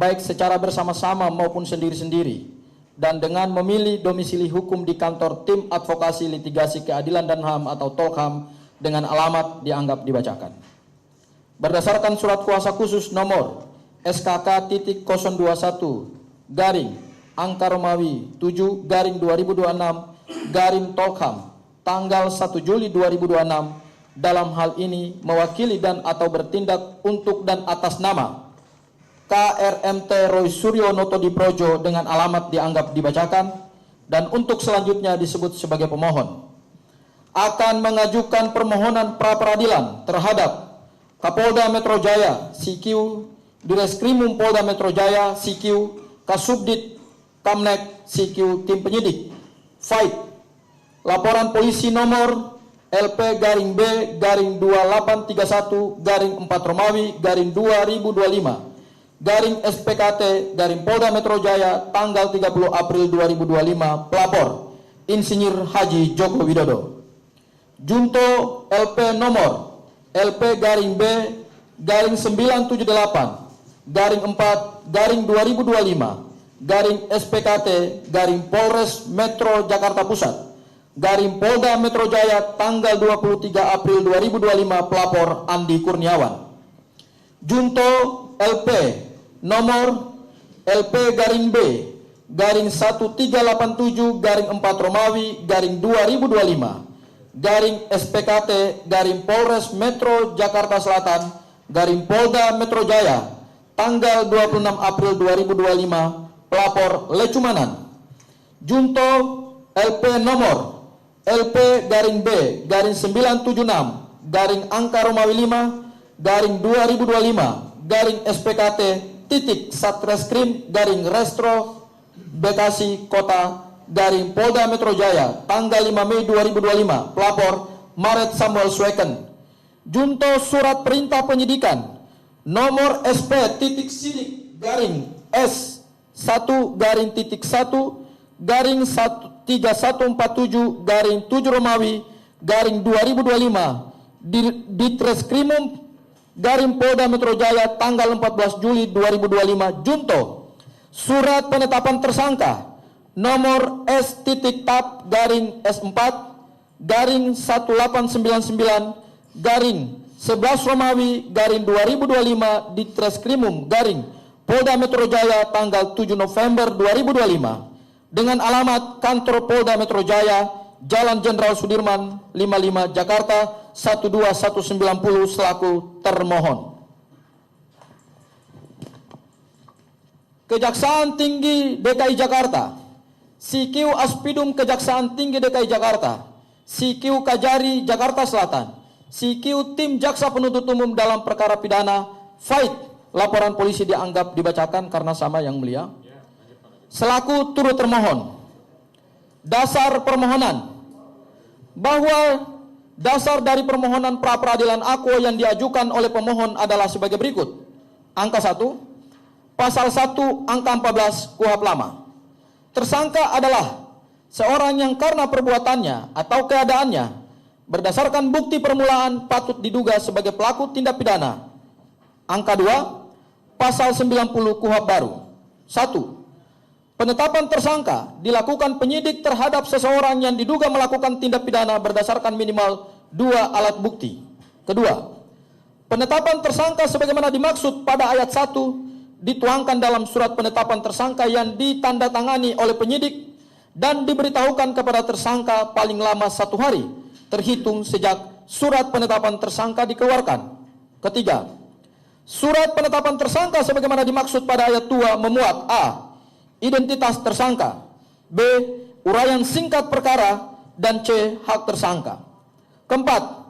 baik secara bersama-sama maupun sendiri-sendiri, dan dengan memilih domisili hukum di kantor Tim Advokasi Litigasi Keadilan dan HAM atau TOLKHAM dengan alamat dianggap dibacakan. Berdasarkan surat kuasa khusus nomor SKK.021 garing angka Romawi 7/2026 garing TOLKHAM tanggal 1 Juli 2026 dalam hal ini mewakili dan atau bertindak untuk dan atas nama KRMT Roy Suryo Noto Diprojo dengan alamat dianggap dibacakan, dan untuk selanjutnya disebut sebagai pemohon, akan mengajukan permohonan pra-peradilan terhadap Kapolda Metro Jaya CQ, Direskrimum Polda Metro Jaya CQ, Kasubdit Kamnek CQ Tim Penyidik Fight, laporan polisi nomor LP garing B garing 2831 garing 4 Romawi garing 2025 garing SPKT garing Polda Metro Jaya tanggal 30 April 2025. Pelapor Insinyur Haji Joko Widodo. Junto LP nomor LP garing B garing 978 garing 4 garing 2025 garing SPKT garing Polres Metro Jakarta Pusat garing Polda Metro Jaya tanggal 23 April 2025. Pelapor Andi Kurniawan. Junto LP nomor LP garing B garing 1387 garing 4 Romawi garing 2025 garing SPKT garing Polres Metro Jakarta Selatan garing Polda Metro Jaya tanggal 26 April 2025. Pelapor Lecumanan. Junto LP nomor LP garing B garing 976 garing angka Romawi 5 garing 2025 garing SPKT titik Satreskrim garing Restro Bekasi Kota garing Polda Metro Jaya tanggal 5 Mei 2025. Pelapor Maret Samuel Sweken. Junto surat perintah penyidikan nomor SP titik sidik garing S 1 garing titik 1 garing 3147 garing 7 Romawi garing 2025 di Treskrimum garing Polda Metro Jaya tanggal 14 Juli 2025. Junto surat penetapan tersangka nomor S titik tab garing S4 garing 1899 garing 11 Romawi garing 2025 di Treskrimum garing Polda Metro Jaya tanggal 7 November 2025 dengan alamat Kantor Polda Metro Jaya, Jalan Jenderal Sudirman 55 Jakarta 12190 selaku termohon. Kejaksaan Tinggi DKI Jakarta, CQ Aspidum Kejaksaan Tinggi DKI Jakarta, CQ Kajari Jakarta Selatan, CQ Tim Jaksa Penuntut Umum dalam perkara pidana Fight, laporan polisi dianggap dibacakan karena sama yang mulia. Selaku turut termohon, dasar permohonan bahwa dasar dari permohonan pra-peradilan aquo yang diajukan oleh pemohon adalah sebagai berikut. Angka 1, pasal 1 angka 14 KUHP lama. Tersangka adalah seorang yang karena perbuatannya atau keadaannya berdasarkan bukti permulaan patut diduga sebagai pelaku tindak pidana. Angka 2, pasal 90 KUHP baru. 1. Penetapan tersangka dilakukan penyidik terhadap seseorang yang diduga melakukan tindak pidana berdasarkan minimal 2 alat bukti. Kedua, penetapan tersangka sebagaimana dimaksud pada ayat 1 dituangkan dalam surat penetapan tersangka yang ditandatangani oleh penyidik dan diberitahukan kepada tersangka paling lama 1 hari terhitung sejak surat penetapan tersangka dikeluarkan. Ketiga, surat penetapan tersangka sebagaimana dimaksud pada ayat 2 memuat a. Identitas tersangka, b. uraian singkat perkara, dan c. hak tersangka. Keempat,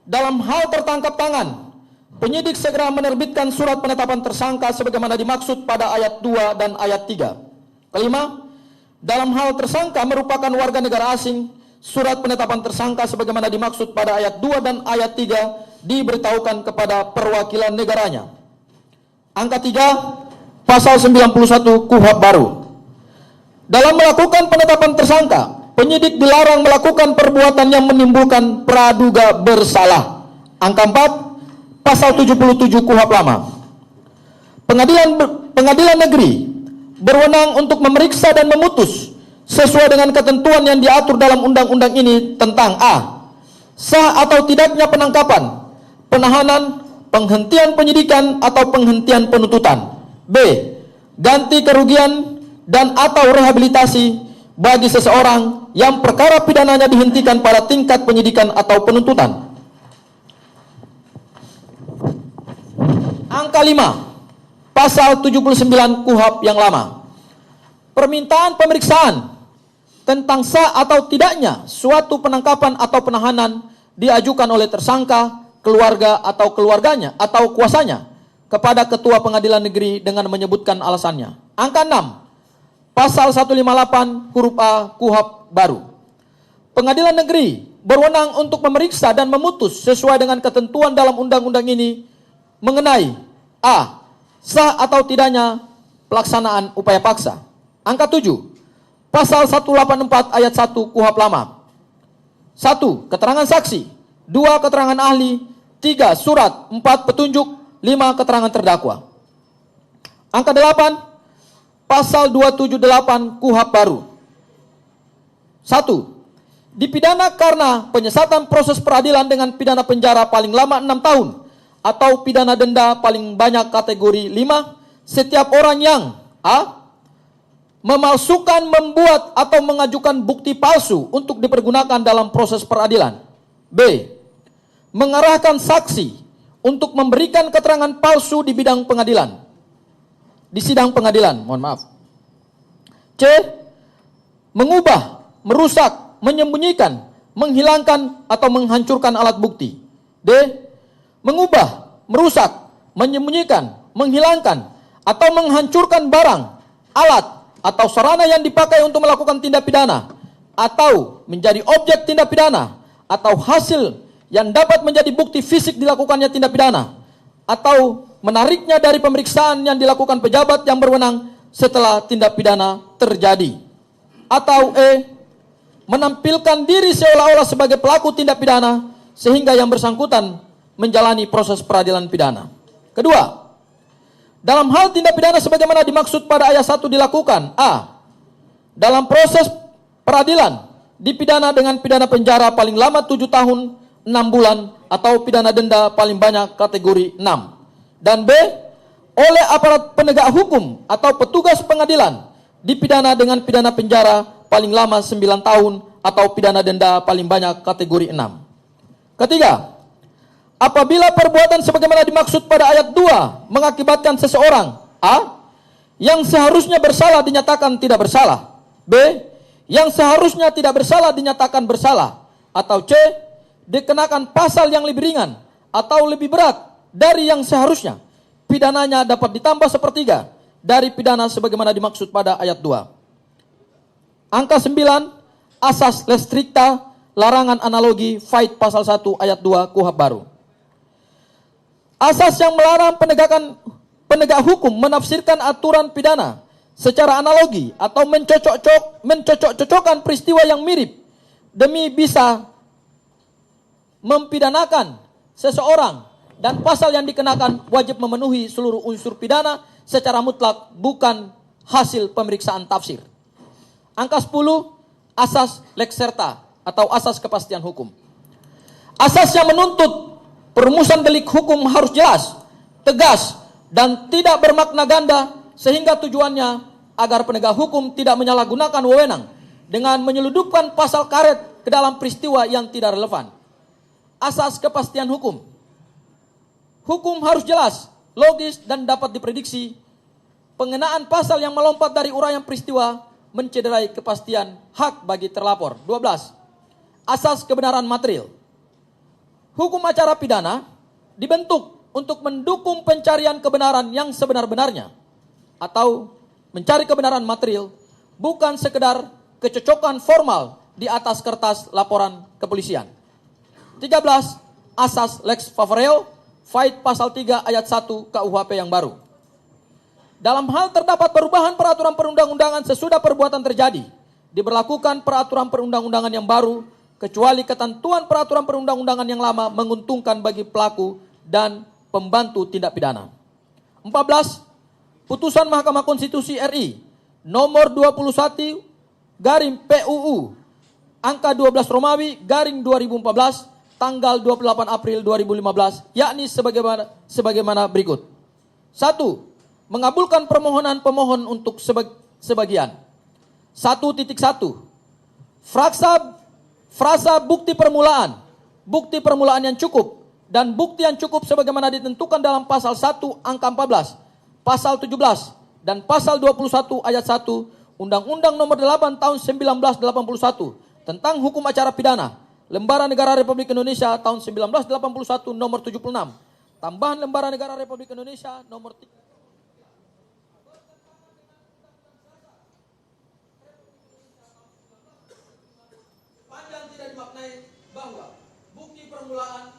dalam hal tertangkap tangan, penyidik segera menerbitkan surat penetapan tersangka sebagaimana dimaksud pada ayat 2 dan ayat 3. Kelima, dalam hal tersangka merupakan warga negara asing, surat penetapan tersangka sebagaimana dimaksud pada ayat 2 dan ayat 3 diberitahukan kepada perwakilan negaranya. Angka 3, pasal 91 KUHP baru. Dalam melakukan penetapan tersangka, penyidik dilarang melakukan perbuatan yang menimbulkan praduga bersalah. Angka 4, pasal 77 KUHP lama. pengadilan negeri berwenang untuk memeriksa dan memutus sesuai dengan ketentuan yang diatur dalam undang-undang ini tentang a. Sah atau tidaknya penangkapan, penahanan, penghentian penyidikan atau penghentian penuntutan. B. Ganti kerugian dan atau rehabilitasi bagi seseorang yang perkara pidananya dihentikan pada tingkat penyidikan atau penuntutan. Angka 5. Pasal 79 KUHP yang lama. Permintaan pemeriksaan tentang sah atau tidaknya suatu penangkapan atau penahanan diajukan oleh tersangka, keluarga atau keluarganya atau kuasanya kepada ketua pengadilan negeri dengan menyebutkan alasannya. Angka 6. Pasal 158 huruf A KUHP baru. Pengadilan negeri berwenang untuk memeriksa dan memutus sesuai dengan ketentuan dalam undang-undang ini mengenai a. Sah atau tidaknya pelaksanaan upaya paksa. Angka 7. Pasal 184 ayat 1 KUHP lama. 1. Keterangan saksi. 2. Keterangan ahli. 3. Surat. 4. Petunjuk. 5. Keterangan terdakwa. Angka 8. Pasal 278 KUHP baru. 1. Dipidana karena penyesatan proses peradilan dengan pidana penjara paling lama 6 tahun atau pidana denda paling banyak kategori 5 setiap orang yang a. memalsukan, membuat atau mengajukan bukti palsu untuk dipergunakan dalam proses peradilan. B. Mengarahkan saksi untuk memberikan keterangan palsu di bidang pengadilan. Di sidang pengadilan, mohon maaf. C. Mengubah, merusak, menyembunyikan, menghilangkan atau menghancurkan alat bukti. D. Mengubah, merusak, menyembunyikan, menghilangkan atau menghancurkan barang, alat atau sarana yang dipakai untuk melakukan tindak pidana atau menjadi objek tindak pidana atau hasil yang dapat menjadi bukti fisik dilakukannya tindak pidana atau menariknya dari pemeriksaan yang dilakukan pejabat yang berwenang setelah tindak pidana terjadi. Atau E. Menampilkan diri seolah-olah sebagai pelaku tindak pidana sehingga yang bersangkutan menjalani proses peradilan pidana. Kedua, dalam hal tindak pidana sebagaimana dimaksud pada ayat 1 dilakukan a. Dalam proses peradilan dipidana dengan pidana penjara paling lama 7 tahun 6 bulan atau pidana denda paling banyak kategori 6. Dan B. Oleh aparat penegak hukum atau petugas pengadilan dipidana dengan pidana penjara paling lama 9 tahun atau pidana denda paling banyak kategori 6. Ketiga, apabila perbuatan sebagaimana dimaksud pada ayat 2 mengakibatkan seseorang a. yang seharusnya bersalah dinyatakan tidak bersalah, b. yang seharusnya tidak bersalah dinyatakan bersalah, atau c. dikenakan pasal yang lebih ringan atau lebih berat dari yang seharusnya, pidananya dapat ditambah sepertiga dari pidana sebagaimana dimaksud pada ayat 2. Angka 9. Asas res stricta, larangan analogi, Fait pasal 1 ayat 2 KUHP baru. Asas yang melarang penegak hukum menafsirkan aturan pidana secara analogi atau mencocok-cocokkan peristiwa yang mirip demi bisa mempidanakan seseorang, dan pasal yang dikenakan wajib memenuhi seluruh unsur pidana secara mutlak, bukan hasil pemeriksaan tafsir. Angka 10. Asas lex serta atau asas kepastian hukum. Asas yang menuntut perumusan delik hukum harus jelas, tegas, dan tidak bermakna ganda sehingga tujuannya agar penegak hukum tidak menyalahgunakan wewenang dengan menyeludupkan pasal karet ke dalam peristiwa yang tidak relevan. Asas kepastian hukum. Hukum harus jelas, logis, dan dapat diprediksi. Pengenaan pasal yang melompat dari uraian peristiwa mencederai kepastian hak bagi terlapor. 12. Asas kebenaran material. Hukum acara pidana dibentuk untuk mendukung pencarian kebenaran yang sebenar-benarnya atau mencari kebenaran material, bukan sekedar kecocokan formal di atas kertas laporan kepolisian. 13. Asas lex favoreo, Fait pasal 3 ayat 1 KUHP yang baru. Dalam hal terdapat perubahan peraturan perundang-undangan sesudah perbuatan terjadi, diberlakukan peraturan perundang-undangan yang baru, kecuali ketentuan peraturan perundang-undangan yang lama menguntungkan bagi pelaku dan pembantu tindak pidana. 14. Putusan Mahkamah Konstitusi RI nomor 21 garing PUU angka 12 Romawi garing 2014 tanggal 28 April 2015, yakni sebagaimana berikut. 1. Mengabulkan permohonan pemohon untuk sebagian. 1.1. Frasa bukti permulaan yang cukup dan bukti yang cukup sebagaimana ditentukan dalam pasal 1 angka 14, pasal 17 dan pasal 21 ayat 1 Undang-Undang Nomor 8 Tahun 1981 tentang Hukum Acara Pidana, Lembaran Negara Republik Indonesia tahun 1981 nomor 76, tambahan Lembaran Negara Republik Indonesia nomor 3. Sepanjang tidak dimaknai bahwa bukti permulaan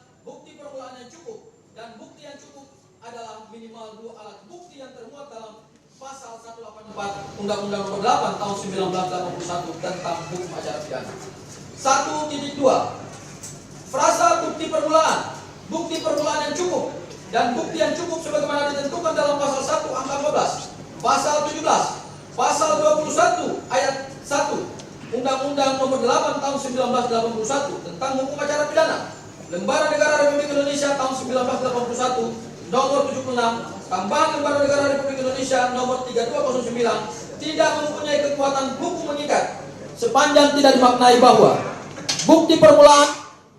yang cukup dan bukti yang cukup adalah minimal 2 alat bukti yang termuat dalam pasal 184 Undang-Undang Nomor 8 Tahun 1981 tentang Hukum Acara Pidana. 1.2. Frasa bukti permulaan yang cukup dan bukti yang cukup sebagaimana ditentukan dalam pasal 1 angka 15, pasal 17, pasal 21 ayat 1 Undang-Undang Nomor 8 Tahun 1981 tentang Hukum Acara Pidana, Lembaran Negara Republik Indonesia tahun 1981 nomor 76, tambahan Lembaran Negara Republik Indonesia nomor 3209 tidak mempunyai kekuatan hukum mengikat sepanjang tidak dimaknai bahwa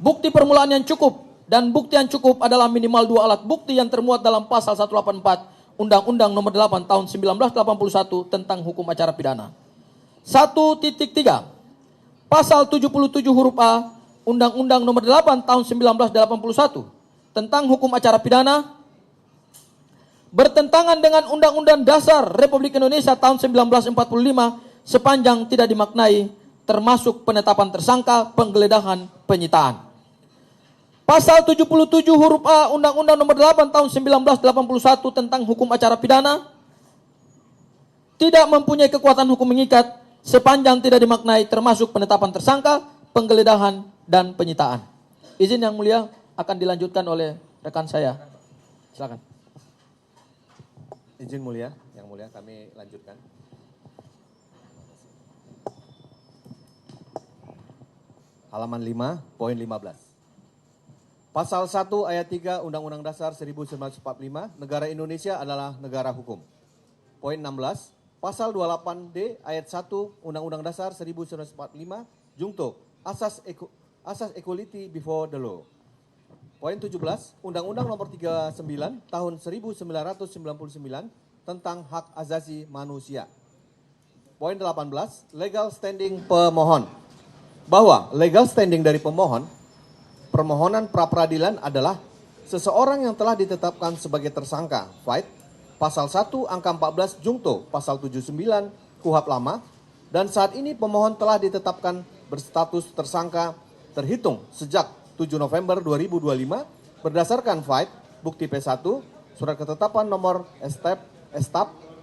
bukti permulaan yang cukup dan bukti yang cukup adalah minimal 2 alat bukti yang termuat dalam pasal 184 Undang-Undang Nomor 8 Tahun 1981 tentang Hukum Acara Pidana. 1.3. Pasal 77 huruf A Undang-Undang Nomor 8 Tahun 1981 tentang Hukum Acara Pidana bertentangan dengan Undang-Undang Dasar Republik Indonesia tahun 1945 sepanjang tidak dimaknai, termasuk penetapan tersangka, penggeledahan, penyitaan. Pasal 77 huruf A Undang-Undang Nomor 8 Tahun 1981 tentang Hukum Acara Pidana tidak mempunyai kekuatan hukum mengikat sepanjang tidak dimaknai, termasuk penetapan tersangka, penggeledahan, dan penyitaan. Izin yang mulia akan dilanjutkan oleh rekan saya. Silakan. Izin mulia, yang mulia kami lanjutkan. Halaman 5, poin 15. Pasal 1 ayat 3 Undang-Undang Dasar 1945, negara Indonesia adalah negara hukum. Poin 16, pasal 28D ayat 1 Undang-Undang Dasar 1945, Jungto, asas equality before the law. Poin 17, Undang-Undang Nomor 39 Tahun 1999 tentang hak asasi manusia. Poin 18, legal standing pemohon. Bahwa legal standing dari pemohon, permohonan pra-peradilan adalah seseorang yang telah ditetapkan sebagai tersangka, fight, pasal 1 angka 14 Jungto, pasal 79 KUHP lama, dan saat ini pemohon telah ditetapkan berstatus tersangka terhitung sejak 7 November 2025 berdasarkan fight, bukti P1, surat ketetapan nomor estap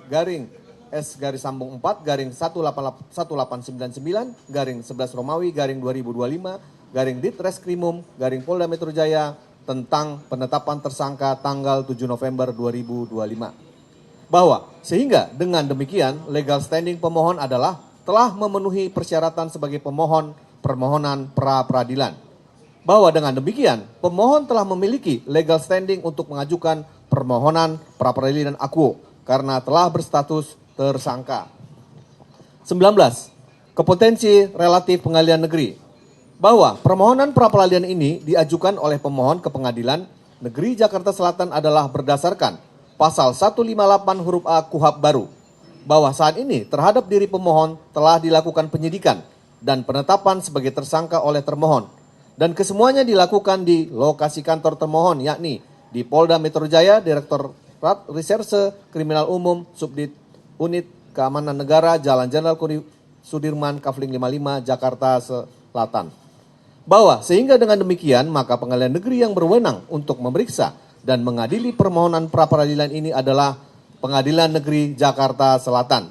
garing S/4 garing 1899 garing 11 Romawi garing 2025 garing Ditreskrimum garing Polda Metro Jaya tentang penetapan tersangka tanggal 7 November 2025. Bahwa sehingga dengan demikian legal standing pemohon adalah telah memenuhi persyaratan sebagai pemohon permohonan pra-peradilan. Bahwa dengan demikian pemohon telah memiliki legal standing untuk mengajukan permohonan pra-peradilan akuo karena telah berstatus tersangka. 19. Kompetensi relatif pengadilan negeri. Bahwa permohonan pra-peradilan ini diajukan oleh pemohon ke Pengadilan Negeri Jakarta Selatan adalah berdasarkan pasal 158 huruf A KUHP baru. Bahwa saat ini terhadap diri pemohon telah dilakukan penyidikan dan penetapan sebagai tersangka oleh termohon. Dan kesemuanya dilakukan di lokasi kantor termohon, yakni di Polda Metro Jaya, Direktorat Reserse Kriminal Umum, Subdit Unit Keamanan Negara, Jalan Jenderal Sudirman, Kafling 55, Jakarta Selatan. Bahwa sehingga dengan demikian maka Pengadilan Negeri yang berwenang untuk memeriksa dan mengadili permohonan pra-peradilan ini adalah Pengadilan Negeri Jakarta Selatan.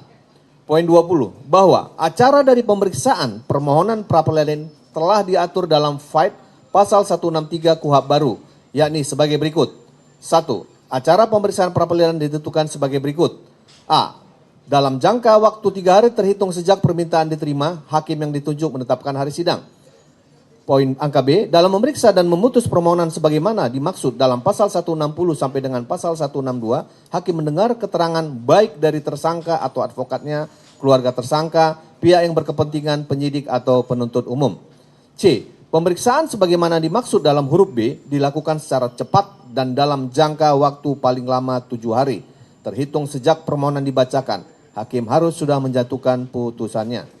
Poin 20, bahwa acara dari pemeriksaan permohonan pra-peradilan telah diatur dalam fight pasal 163 KUHP baru, yakni sebagai berikut. 1. Acara pemeriksaan pra-peradilan ditentukan sebagai berikut. A. Dalam jangka waktu 3 hari terhitung sejak permintaan diterima, hakim yang ditunjuk menetapkan hari sidang. Poin angka B, dalam memeriksa dan memutus permohonan sebagaimana dimaksud dalam pasal 160 sampai dengan pasal 162, hakim mendengar keterangan baik dari tersangka atau advokatnya, keluarga tersangka, pihak yang berkepentingan, penyidik atau penuntut umum. C. Pemeriksaan sebagaimana dimaksud dalam huruf B dilakukan secara cepat dan dalam jangka waktu paling lama 7 hari, terhitung sejak permohonan dibacakan. Hakim harus sudah menjatuhkan putusannya.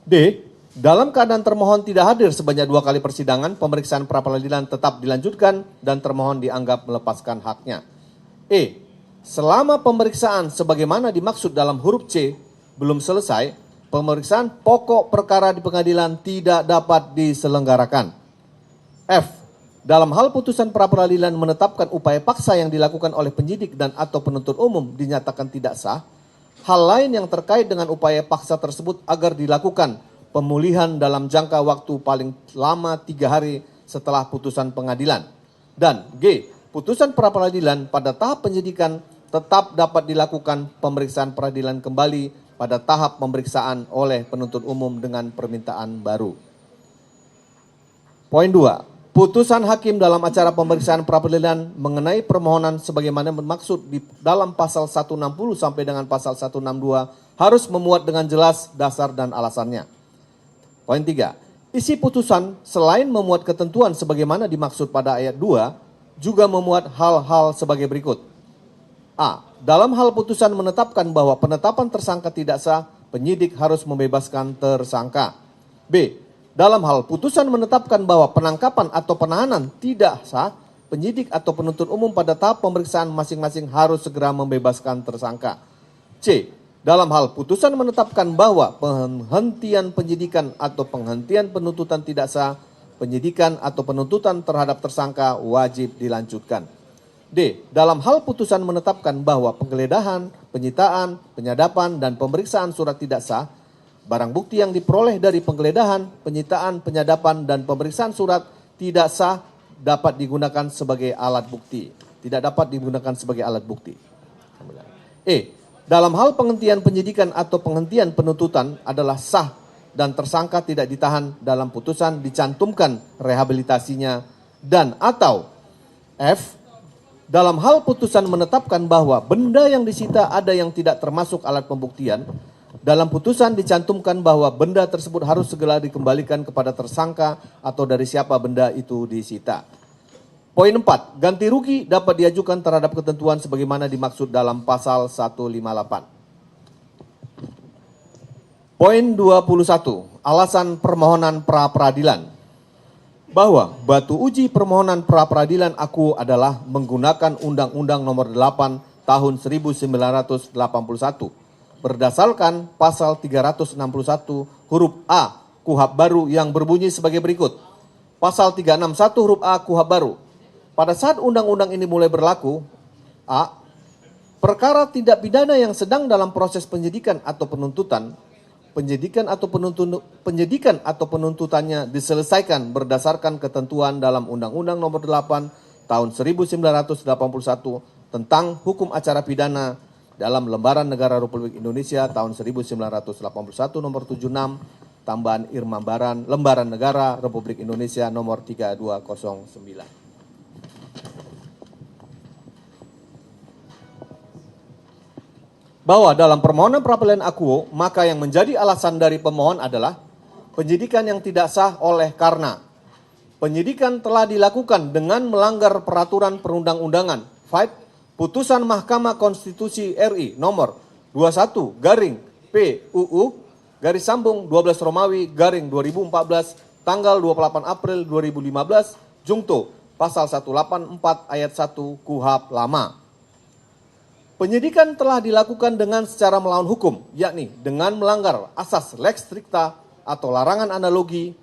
D. Dalam keadaan termohon tidak hadir sebanyak 2 kali persidangan, pemeriksaan pra-peradilan tetap dilanjutkan dan termohon dianggap melepaskan haknya. E. Selama pemeriksaan sebagaimana dimaksud dalam huruf C belum selesai, pemeriksaan pokok perkara di pengadilan tidak dapat diselenggarakan. F. Dalam hal putusan pra-peradilan menetapkan upaya paksa yang dilakukan oleh penyidik dan atau penuntut umum dinyatakan tidak sah, hal lain yang terkait dengan upaya paksa tersebut agar dilakukan pemulihan dalam jangka waktu paling lama 3 hari setelah putusan pengadilan. Dan G. Putusan pra-peradilan pada tahap penyidikan tetap dapat dilakukan pemeriksaan peradilan kembali pada tahap pemeriksaan oleh penuntut umum dengan permintaan baru. Poin 2. Putusan hakim dalam acara pemeriksaan pra-peradilan mengenai permohonan sebagaimana bermaksud di dalam pasal 160 sampai dengan pasal 162 harus memuat dengan jelas dasar dan alasannya. Poin 3. Isi putusan selain memuat ketentuan sebagaimana dimaksud pada ayat 2 juga memuat hal-hal sebagai berikut. A. Dalam hal putusan menetapkan bahwa penetapan tersangka tidak sah, penyidik harus membebaskan tersangka. B. Dalam hal putusan menetapkan bahwa penangkapan atau penahanan tidak sah, penyidik atau penuntut umum pada tahap pemeriksaan masing-masing harus segera membebaskan tersangka. C. Dalam hal putusan menetapkan bahwa penghentian penyidikan atau penghentian penuntutan tidak sah, penyidikan atau penuntutan terhadap tersangka wajib dilanjutkan. D. Dalam hal putusan menetapkan bahwa penggeledahan, penyitaan, penyadapan, dan pemeriksaan surat tidak sah, barang bukti yang diperoleh dari penggeledahan, penyitaan, penyadapan, dan pemeriksaan surat tidak sah dapat digunakan sebagai alat bukti. Tidak dapat digunakan sebagai alat bukti. E. Dalam hal penghentian penyidikan atau penghentian penuntutan adalah sah dan tersangka tidak ditahan dalam putusan dicantumkan rehabilitasinya dan atau F. Dalam hal putusan menetapkan bahwa benda yang disita ada yang tidak termasuk alat pembuktian, dalam putusan dicantumkan bahwa benda tersebut harus segera dikembalikan kepada tersangka atau dari siapa benda itu disita. Poin 4. Ganti rugi dapat diajukan terhadap ketentuan sebagaimana dimaksud dalam pasal 158. Poin 21. Alasan permohonan pra-peradilan. Bahwa batu uji permohonan pra-peradilan aku adalah menggunakan Undang-Undang Nomor 8 Tahun 1981 berdasarkan pasal 361 huruf A KUHP baru yang berbunyi sebagai berikut. Pasal 361 huruf A KUHP baru. Pada saat undang-undang ini mulai berlaku, A. Perkara tindak pidana yang sedang dalam proses penyidikan atau penuntutan, penyidikan atau penuntutannya diselesaikan berdasarkan ketentuan dalam Undang-Undang Nomor 8 Tahun 1981 tentang hukum acara pidana dalam Lembaran Negara Republik Indonesia tahun 1981 Nomor 76 tambahan Irma Lembaran Negara Republik Indonesia Nomor 3209. Bahwa dalam permohonan pra-peradilan akuo, maka yang menjadi alasan dari pemohon adalah penyidikan yang tidak sah oleh karena penyidikan telah dilakukan dengan melanggar peraturan perundang-undangan. Fight, putusan Mahkamah Konstitusi RI nomor 21 garing PUU garis sambung 12 Romawi garing 2014 tanggal 28 April 2015 jungto pasal 184 ayat 1 KUHP lama. Penyidikan telah dilakukan dengan secara melawan hukum, yakni dengan melanggar asas lex stricta atau larangan analogi,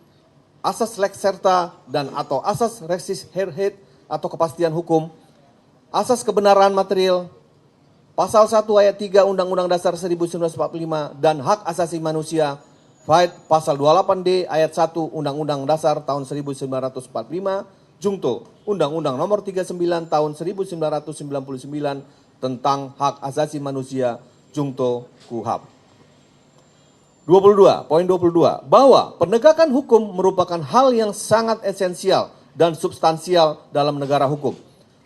asas lex serta dan atau asas restis herhet atau kepastian hukum, asas kebenaran material, pasal 1 ayat 3 Undang-Undang Dasar 1945 dan hak asasi manusia, pasal 28D ayat 1 Undang-Undang Dasar tahun 1945, Jungto Undang-Undang Nomor 39 Tahun 1999 tentang Hak Asasi Manusia Jungto KUHP. 22, bahwa penegakan hukum merupakan hal yang sangat esensial dan substansial dalam negara hukum,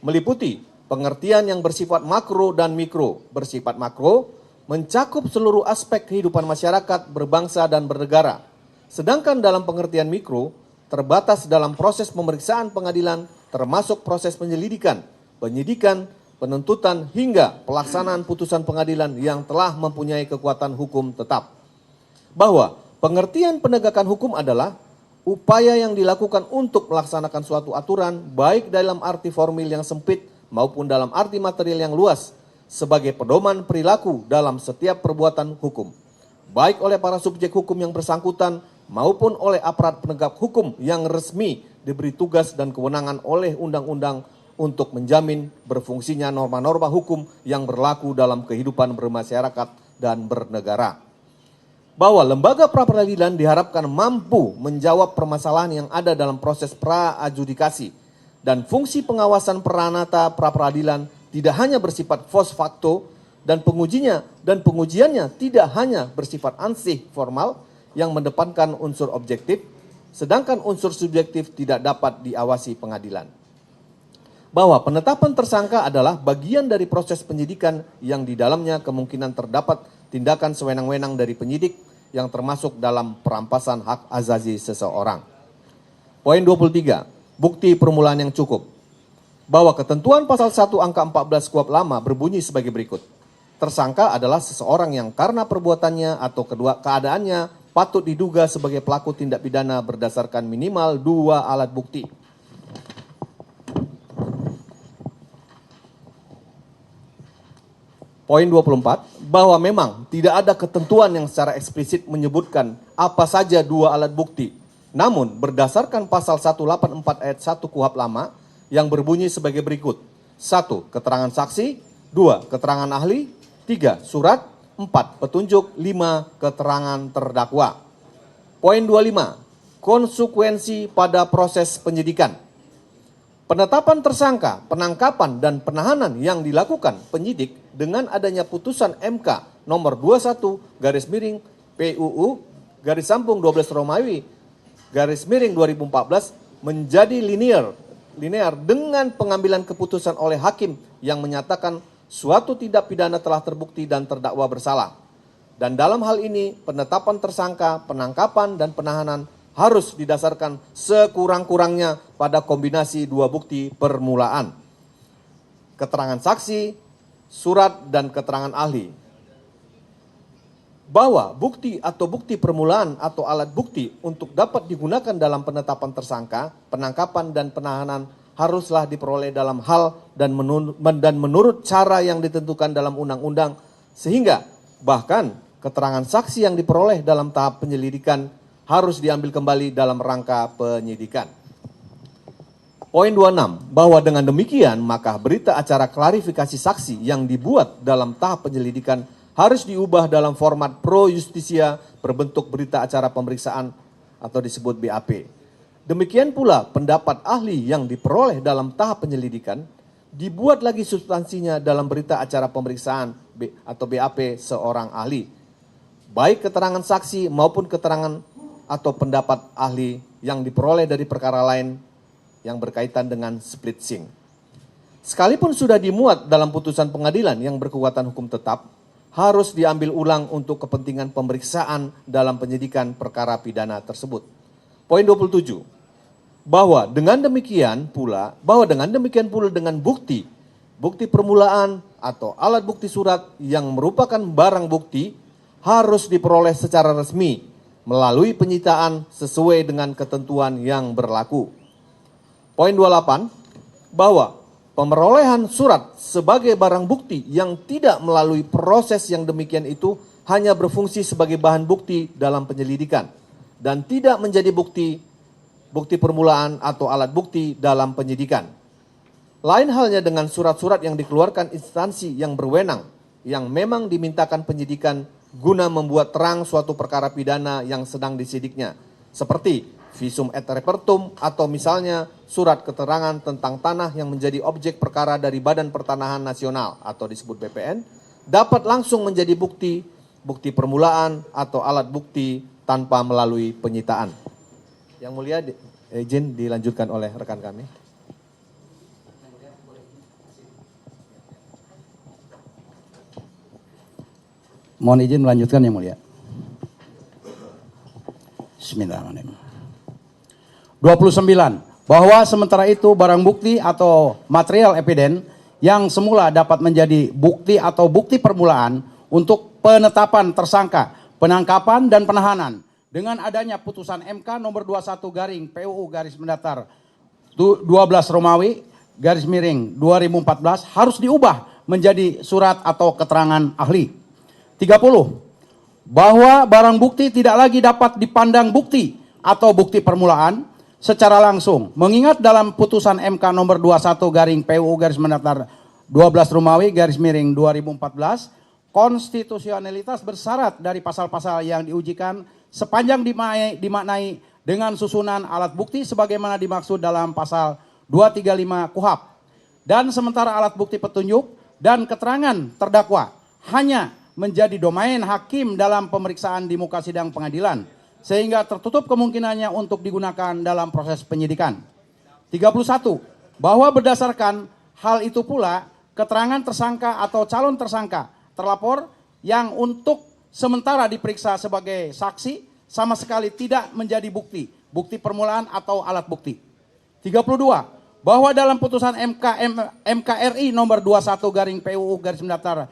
meliputi pengertian yang bersifat makro dan mikro. Bersifat makro mencakup seluruh aspek kehidupan masyarakat, berbangsa dan bernegara. Sedangkan dalam pengertian mikro terbatas dalam proses pemeriksaan pengadilan, termasuk proses penyelidikan, penyidikan, penuntutan hingga pelaksanaan putusan pengadilan yang telah mempunyai kekuatan hukum tetap. Bahwa pengertian penegakan hukum adalah upaya yang dilakukan untuk melaksanakan suatu aturan baik dalam arti formil yang sempit maupun dalam arti material yang luas sebagai pedoman perilaku dalam setiap perbuatan hukum, baik oleh para subjek hukum yang bersangkutan maupun oleh aparat penegak hukum yang resmi diberi tugas dan kewenangan oleh undang-undang untuk menjamin berfungsinya norma-norma hukum yang berlaku dalam kehidupan bermasyarakat dan bernegara. Bahwa lembaga pra-peradilan diharapkan mampu menjawab permasalahan yang ada dalam proses pra-adjudikasi dan fungsi pengawasan peranata pra-peradilan tidak hanya bersifat post facto dan pengujiannya tidak hanya bersifat ansih formal yang mendepankan unsur objektif, sedangkan unsur subjektif tidak dapat diawasi pengadilan. Bahwa penetapan tersangka adalah bagian dari proses penyidikan yang di dalamnya kemungkinan terdapat tindakan sewenang-wenang dari penyidik yang termasuk dalam perampasan hak asasi seseorang. Poin 23, bukti permulaan yang cukup. Bahwa ketentuan pasal 1 angka 14 KUHP lama berbunyi sebagai berikut. Tersangka adalah seseorang yang karena perbuatannya atau kedua keadaannya patut diduga sebagai pelaku tindak pidana berdasarkan minimal 2 alat bukti. Poin 24, bahwa memang tidak ada ketentuan yang secara eksplisit menyebutkan apa saja 2 alat bukti. Namun berdasarkan pasal 184 ayat 1 KUHP lama yang berbunyi sebagai berikut. 1. Keterangan saksi. 2. Keterangan ahli. 3. Surat. 4. Petunjuk. 5. Keterangan terdakwa. Poin 25, konsekuensi pada proses penyidikan. Penetapan tersangka, penangkapan dan penahanan yang dilakukan penyidik dengan adanya putusan MK nomor 21 garis miring PUU garis sambung 12 Romawi garis miring 2014 menjadi linear dengan pengambilan keputusan oleh hakim yang menyatakan suatu tindak pidana telah terbukti dan terdakwa bersalah. Dan dalam hal ini penetapan tersangka, penangkapan dan penahanan harus didasarkan sekurang-kurangnya pada kombinasi 2 bukti permulaan. Keterangan saksi, surat, dan keterangan ahli. Bahwa bukti atau bukti permulaan atau alat bukti untuk dapat digunakan dalam penetapan tersangka, penangkapan, dan penahanan haruslah diperoleh dalam hal dan menurut cara yang ditentukan dalam undang-undang, sehingga bahkan keterangan saksi yang diperoleh dalam tahap penyelidikan harus diambil kembali dalam rangka penyidikan. Poin 26, bahwa dengan demikian maka berita acara klarifikasi saksi yang dibuat dalam tahap penyelidikan harus diubah dalam format pro justisia berbentuk berita acara pemeriksaan atau disebut BAP. Demikian pula pendapat ahli yang diperoleh dalam tahap penyelidikan dibuat lagi substansinya dalam berita acara pemeriksaan atau BAP seorang ahli. Baik keterangan saksi maupun keterangan atau pendapat ahli yang diperoleh dari perkara lain yang berkaitan dengan split sing. Sekalipun sudah dimuat dalam putusan pengadilan yang berkekuatan hukum tetap, harus diambil ulang untuk kepentingan pemeriksaan dalam penyidikan perkara pidana tersebut. Poin 27, bahwa dengan demikian pula dengan bukti permulaan atau alat bukti surat yang merupakan barang bukti harus diperoleh secara resmi melalui penyitaan sesuai dengan ketentuan yang berlaku. Poin 28, bahwa pemerolehan surat sebagai barang bukti yang tidak melalui proses yang demikian itu hanya berfungsi sebagai bahan bukti dalam penyelidikan dan tidak menjadi bukti permulaan atau alat bukti dalam penyidikan. Lain halnya dengan surat-surat yang dikeluarkan instansi yang berwenang yang memang dimintakan penyidikan guna membuat terang suatu perkara pidana yang sedang disidiknya, seperti visum et repertum, atau misalnya surat keterangan tentang tanah yang menjadi objek perkara dari Badan Pertanahan Nasional atau disebut BPN, dapat langsung menjadi bukti permulaan atau alat bukti tanpa melalui penyitaan. Yang mulia, izin dilanjutkan oleh rekan kami. Mohon izin melanjutkan yang mulia. Bismillahirrahmanirrahim. 29. Bahwa sementara itu barang bukti atau material eviden yang semula dapat menjadi bukti atau bukti permulaan untuk penetapan tersangka, penangkapan dan penahanan dengan adanya putusan MK nomor 21 garing PUU garis mendatar 12 Romawi garis miring 2014 harus diubah menjadi surat atau keterangan ahli. 30. Bahwa barang bukti tidak lagi dapat dipandang bukti atau bukti permulaan secara langsung. Mengingat dalam putusan MK nomor 21 garing PUU garis mendatar 12 Romawi garis miring 2014, konstitusionalitas bersyarat dari pasal-pasal yang diujikan sepanjang dimaknai dengan susunan alat bukti sebagaimana dimaksud dalam pasal 235 KUHP. Dan sementara alat bukti petunjuk dan keterangan terdakwa hanya menjadi domain hakim dalam pemeriksaan di muka sidang pengadilan, sehingga tertutup kemungkinannya untuk digunakan dalam proses penyidikan. 31. Bahwa berdasarkan hal itu pula, keterangan tersangka atau calon tersangka terlapor yang untuk sementara diperiksa sebagai saksi sama sekali tidak menjadi bukti permulaan atau alat bukti. 32. Bahwa dalam putusan MKRI nomor 21 garing PUU garis mendatar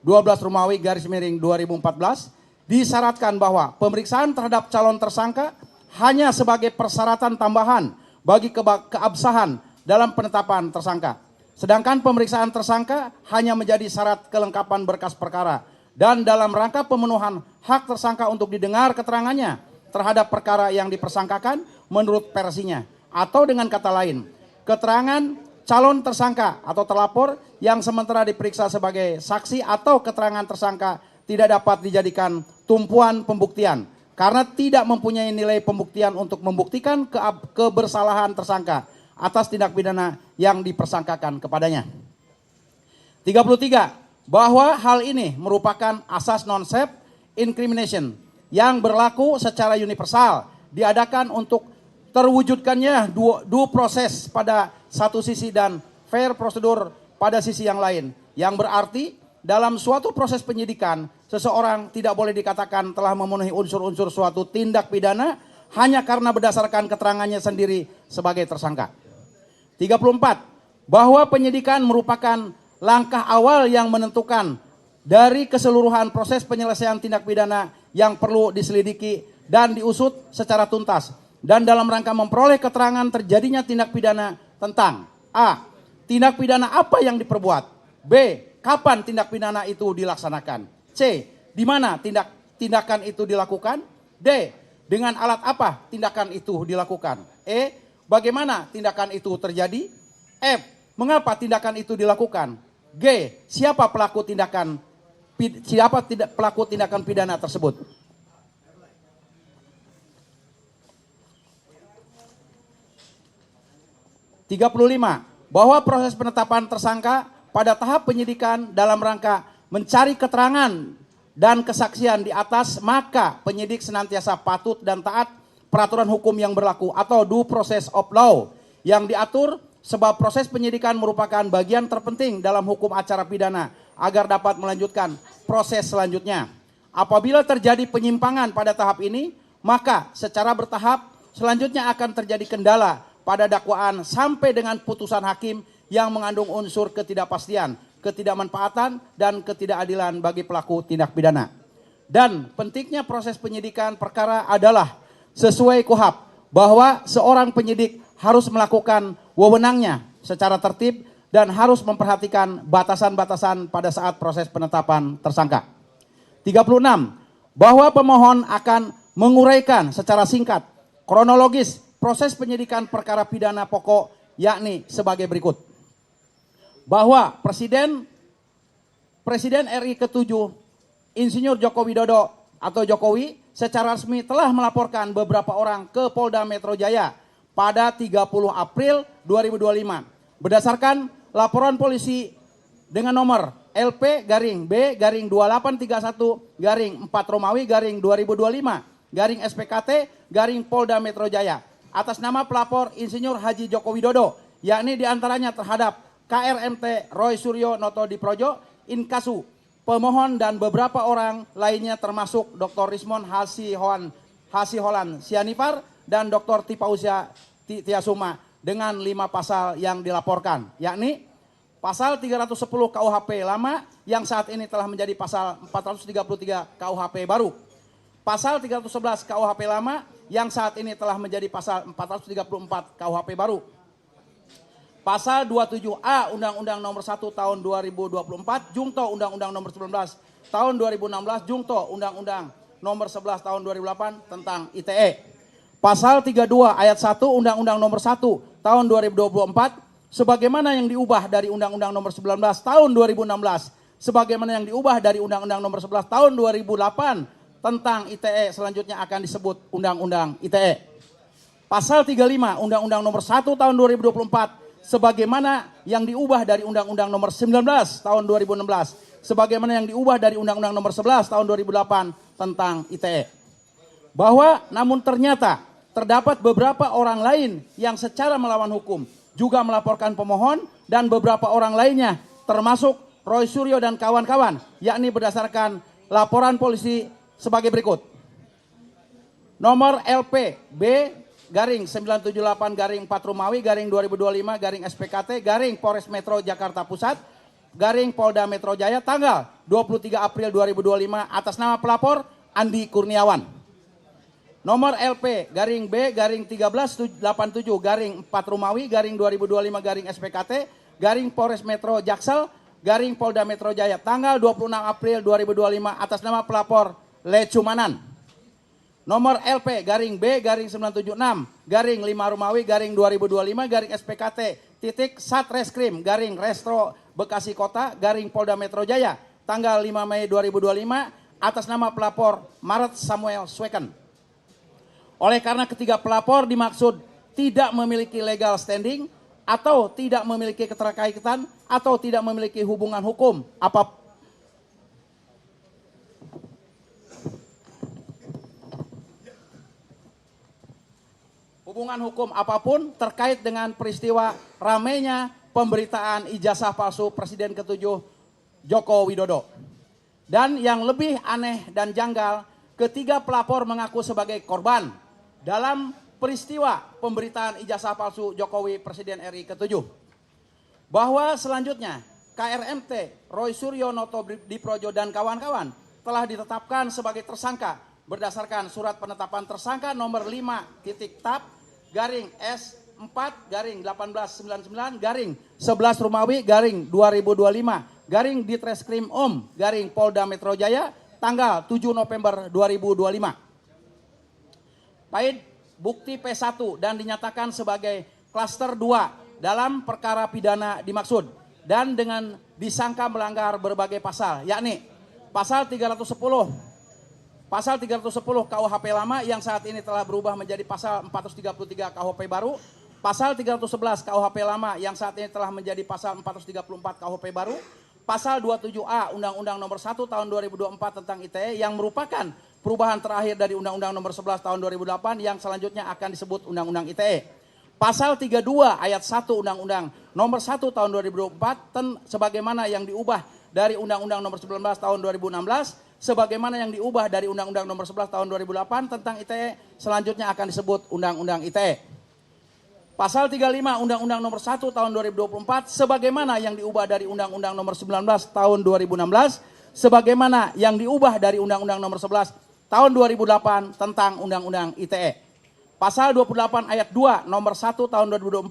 12 Romawi garis miring 2014 disyaratkan bahwa pemeriksaan terhadap calon tersangka hanya sebagai persyaratan tambahan bagi keabsahan dalam penetapan tersangka. Sedangkan pemeriksaan tersangka hanya menjadi syarat kelengkapan berkas perkara dan dalam rangka pemenuhan hak tersangka untuk didengar keterangannya terhadap perkara yang dipersangkakan menurut versinya. Atau dengan kata lain, keterangan calon tersangka atau terlapor yang sementara diperiksa sebagai saksi atau keterangan tersangka tidak dapat dijadikan tumpuan pembuktian karena tidak mempunyai nilai pembuktian untuk membuktikan kebersalahan tersangka atas tindak pidana yang dipersangkakan kepadanya. 33. Bahwa hal ini merupakan asas non-self incrimination yang berlaku secara universal diadakan untuk terwujudkannya due proses pada satu sisi dan fair prosedur pada sisi yang lain. Yang berarti dalam suatu proses penyidikan seseorang tidak boleh dikatakan telah memenuhi unsur-unsur suatu tindak pidana hanya karena berdasarkan keterangannya sendiri sebagai tersangka. 34. Bahwa penyidikan merupakan langkah awal yang menentukan dari keseluruhan proses penyelesaian tindak pidana yang perlu diselidiki dan diusut secara tuntas. Dan dalam rangka memperoleh keterangan terjadinya tindak pidana tentang A. Tindak pidana apa yang diperbuat. B. Kapan tindak pidana itu dilaksanakan. C. Di mana tindakan itu dilakukan. D. Dengan alat apa tindakan itu dilakukan. E. Bagaimana tindakan itu terjadi. F. Mengapa tindakan itu dilakukan. G. Siapa pelaku tindakan pidana tersebut. 35. Bahwa proses penetapan tersangka pada tahap penyidikan dalam rangka mencari keterangan dan kesaksian di atas, maka penyidik senantiasa patut dan taat peraturan hukum yang berlaku atau due process of law yang diatur sebab proses penyidikan merupakan bagian terpenting dalam hukum acara pidana agar dapat melanjutkan proses selanjutnya. Apabila terjadi penyimpangan pada tahap ini, maka secara bertahap selanjutnya akan terjadi kendala pada dakwaan sampai dengan putusan hakim yang mengandung unsur ketidakpastian, ketidakmanfaatan, dan ketidakadilan bagi pelaku tindak pidana. Dan pentingnya proses penyidikan perkara adalah sesuai KUHP bahwa seorang penyidik harus melakukan wewenangnya secara tertib dan harus memperhatikan batasan-batasan pada saat proses penetapan tersangka. 36. Bahwa pemohon akan menguraikan secara singkat, kronologis, proses penyidikan perkara pidana pokok yakni sebagai berikut. Bahwa Presiden RI ke-7 Insinyur Joko Widodo atau Jokowi secara resmi telah melaporkan beberapa orang ke Polda Metro Jaya pada 30 April 2025. Berdasarkan laporan polisi dengan nomor LP-B-2831-4 Romawi 2025 SPKT Polda Metro Jaya atas nama pelapor Insinyur Haji Joko Widodo, yakni diantaranya terhadap KRMT Roy Suryo Noto Diprojo Inkasu, pemohon dan beberapa orang lainnya termasuk Dr. Rismon Hasiholan Sianipar dan Dr. Tipausia Tiasuma dengan 5 pasal yang dilaporkan, yakni pasal 310 KUHP lama yang saat ini telah menjadi pasal 433 KUHP baru. Pasal 311 KUHP lama yang saat ini telah menjadi pasal 434 KUHP baru. Pasal 27A Undang-Undang Nomor 1 Tahun 2024 Jungto Undang-Undang Nomor 19 Tahun 2016 Jungto Undang-Undang Nomor 11 Tahun 2008 tentang ITE. Pasal 32 ayat 1 Undang-Undang Nomor 1 Tahun 2024 sebagaimana yang diubah dari Undang-Undang Nomor 19 Tahun 2016 sebagaimana yang diubah dari Undang-Undang Nomor 11 Tahun 2008 tentang ITE selanjutnya akan disebut Undang-Undang ITE. Pasal 35 Undang-Undang Nomor 1 Tahun 2024 sebagaimana yang diubah dari Undang-Undang Nomor 19 Tahun 2016 sebagaimana yang diubah dari Undang-Undang Nomor 11 Tahun 2008 tentang ITE. Bahwa namun ternyata terdapat beberapa orang lain yang secara melawan hukum juga melaporkan pemohon dan beberapa orang lainnya termasuk Roy Suryo dan kawan-kawan, yakni berdasarkan laporan polisi sebagai berikut. Nomor LP B-978-4 Romawi 2025 SPKT Polres Metro Jakarta Pusat Polda Metro Jaya tanggal 23 April 2025 atas nama pelapor Andi Kurniawan. Nomor LP B-1387 4 Romawi 2025 SPKT Polres Metro Jaksel Polda Metro Jaya tanggal 26 April 2025 atas nama pelapor Lecumanan. Nomor LP B-976 5 Romawi 2025 SPKT Satreskrim Restro Bekasi Kota Polda Metro Jaya tanggal 5 Mei 2025 atas nama pelapor Maret Samuel Sweken. Oleh karena ketiga pelapor dimaksud tidak memiliki legal standing atau tidak memiliki keterkaitan atau tidak memiliki hubungan hukum apapun terkait dengan peristiwa ramainya pemberitaan ijazah palsu Presiden ke-7 Joko Widodo. Dan yang lebih aneh dan janggal, ketiga pelapor mengaku sebagai korban dalam peristiwa pemberitaan ijazah palsu Jokowi Presiden RI ke-7. Bahwa selanjutnya KRMT Roy Suryo Noto Diprojo dan kawan-kawan telah ditetapkan sebagai tersangka berdasarkan surat penetapan tersangka nomor 5.T/S4-1899-11 Romawi 2025 Ditreskrim Polda Metro Jaya tanggal 7 November 2025. Pahit bukti P1 dan dinyatakan sebagai klaster 2 dalam perkara pidana dimaksud dan dengan disangka melanggar berbagai pasal, yakni pasal 310 KUHP lama yang saat ini telah berubah menjadi pasal 433 KUHP baru, pasal 311 KUHP lama yang saat ini telah menjadi pasal 434 KUHP baru, pasal 27A Undang-Undang Nomor 1 Tahun 2024 tentang ITE yang merupakan perubahan terakhir dari Undang-Undang Nomor 11 Tahun 2008 yang selanjutnya akan disebut Undang-Undang ITE. Pasal 32 ayat 1 Undang-Undang Nomor 1 Tahun 2024 sebagaimana yang diubah dari Undang-Undang Nomor 19 Tahun 2016 sebagaimana yang diubah dari Undang-Undang Nomor 11 Tahun 2008 tentang ITE selanjutnya akan disebut Undang-Undang ITE. Pasal 35 Undang-Undang Nomor 1 Tahun 2024 sebagaimana yang diubah dari Undang-Undang Nomor 19 Tahun 2016 sebagaimana yang diubah dari Undang-Undang Nomor 11 Tahun 2008 tentang Undang-Undang ITE. Pasal 28 ayat 2 Nomor 1 Tahun 2024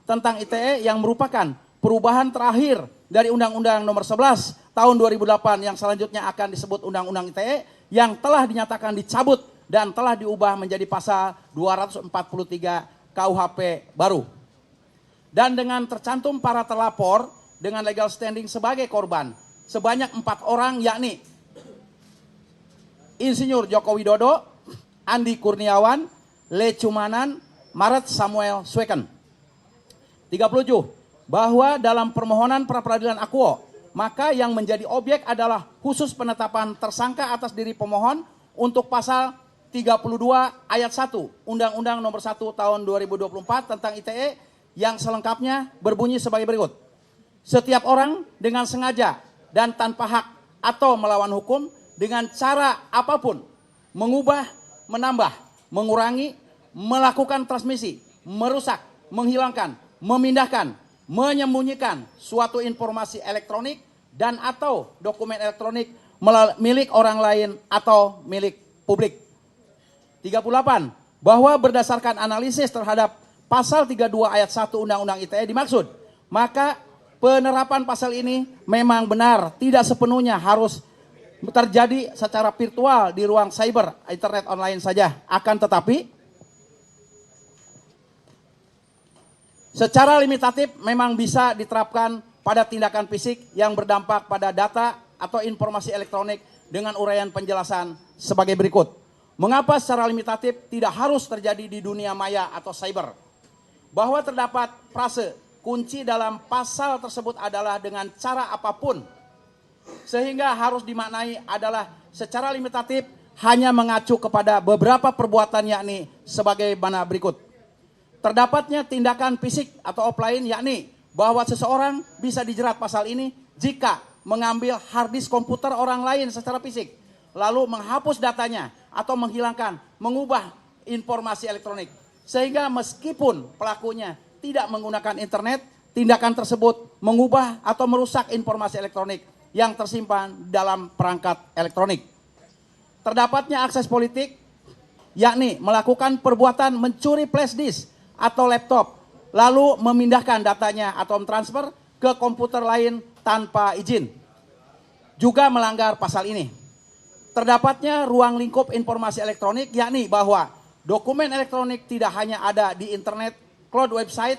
tentang ITE yang merupakan perubahan terakhir dari Undang-Undang Nomor 11 Tahun 2008 yang selanjutnya akan disebut Undang-Undang ITE yang telah dinyatakan dicabut dan telah diubah menjadi pasal 243 KUHP baru. Dan dengan tercantum para terlapor dengan legal standing sebagai korban sebanyak 4 orang, yakni Insinyur Joko Widodo, Andi Kurniawan, Le Cumanan, Maret Samuel Sweken. 37. Bahwa dalam permohonan pra-peradilan akuo, maka yang menjadi objek adalah khusus penetapan tersangka atas diri pemohon untuk pasal 32 ayat 1 Undang-Undang Nomor 1 Tahun 2024 tentang ITE yang selengkapnya berbunyi sebagai berikut. Setiap orang dengan sengaja dan tanpa hak atau melawan hukum dengan cara apapun mengubah, menambah, mengurangi, melakukan transmisi, merusak, menghilangkan, memindahkan, menyembunyikan suatu informasi elektronik dan atau dokumen elektronik milik orang lain atau milik publik. 38. Bahwa berdasarkan analisis terhadap pasal 32 ayat 1 Undang-Undang ITE dimaksud, maka penerapan pasal ini memang benar tidak sepenuhnya harus terjadi secara virtual di ruang cyber, internet online saja. Akan tetapi, secara limitatif memang bisa diterapkan pada tindakan fisik yang berdampak pada data atau informasi elektronik dengan uraian penjelasan sebagai berikut. Mengapa secara limitatif tidak harus terjadi di dunia maya atau cyber? Bahwa terdapat frase kunci dalam pasal tersebut adalah dengan cara apapun, sehingga harus dimaknai adalah secara limitatif hanya mengacu kepada beberapa perbuatan yakni sebagaimana berikut. Terdapatnya tindakan fisik atau offline yakni bahwa seseorang bisa dijerat pasal ini jika mengambil harddisk komputer orang lain secara fisik, lalu menghapus datanya atau menghilangkan, mengubah informasi elektronik. Sehingga meskipun pelakunya tidak menggunakan internet, tindakan tersebut mengubah atau merusak informasi elektronik yang tersimpan dalam perangkat elektronik. Terdapatnya akses politik, yakni melakukan perbuatan mencuri flash disk atau laptop, lalu memindahkan datanya atau mentransfer ke komputer lain tanpa izin, juga melanggar pasal ini. Terdapatnya ruang lingkup informasi elektronik, yakni bahwa dokumen elektronik tidak hanya ada di internet, cloud website,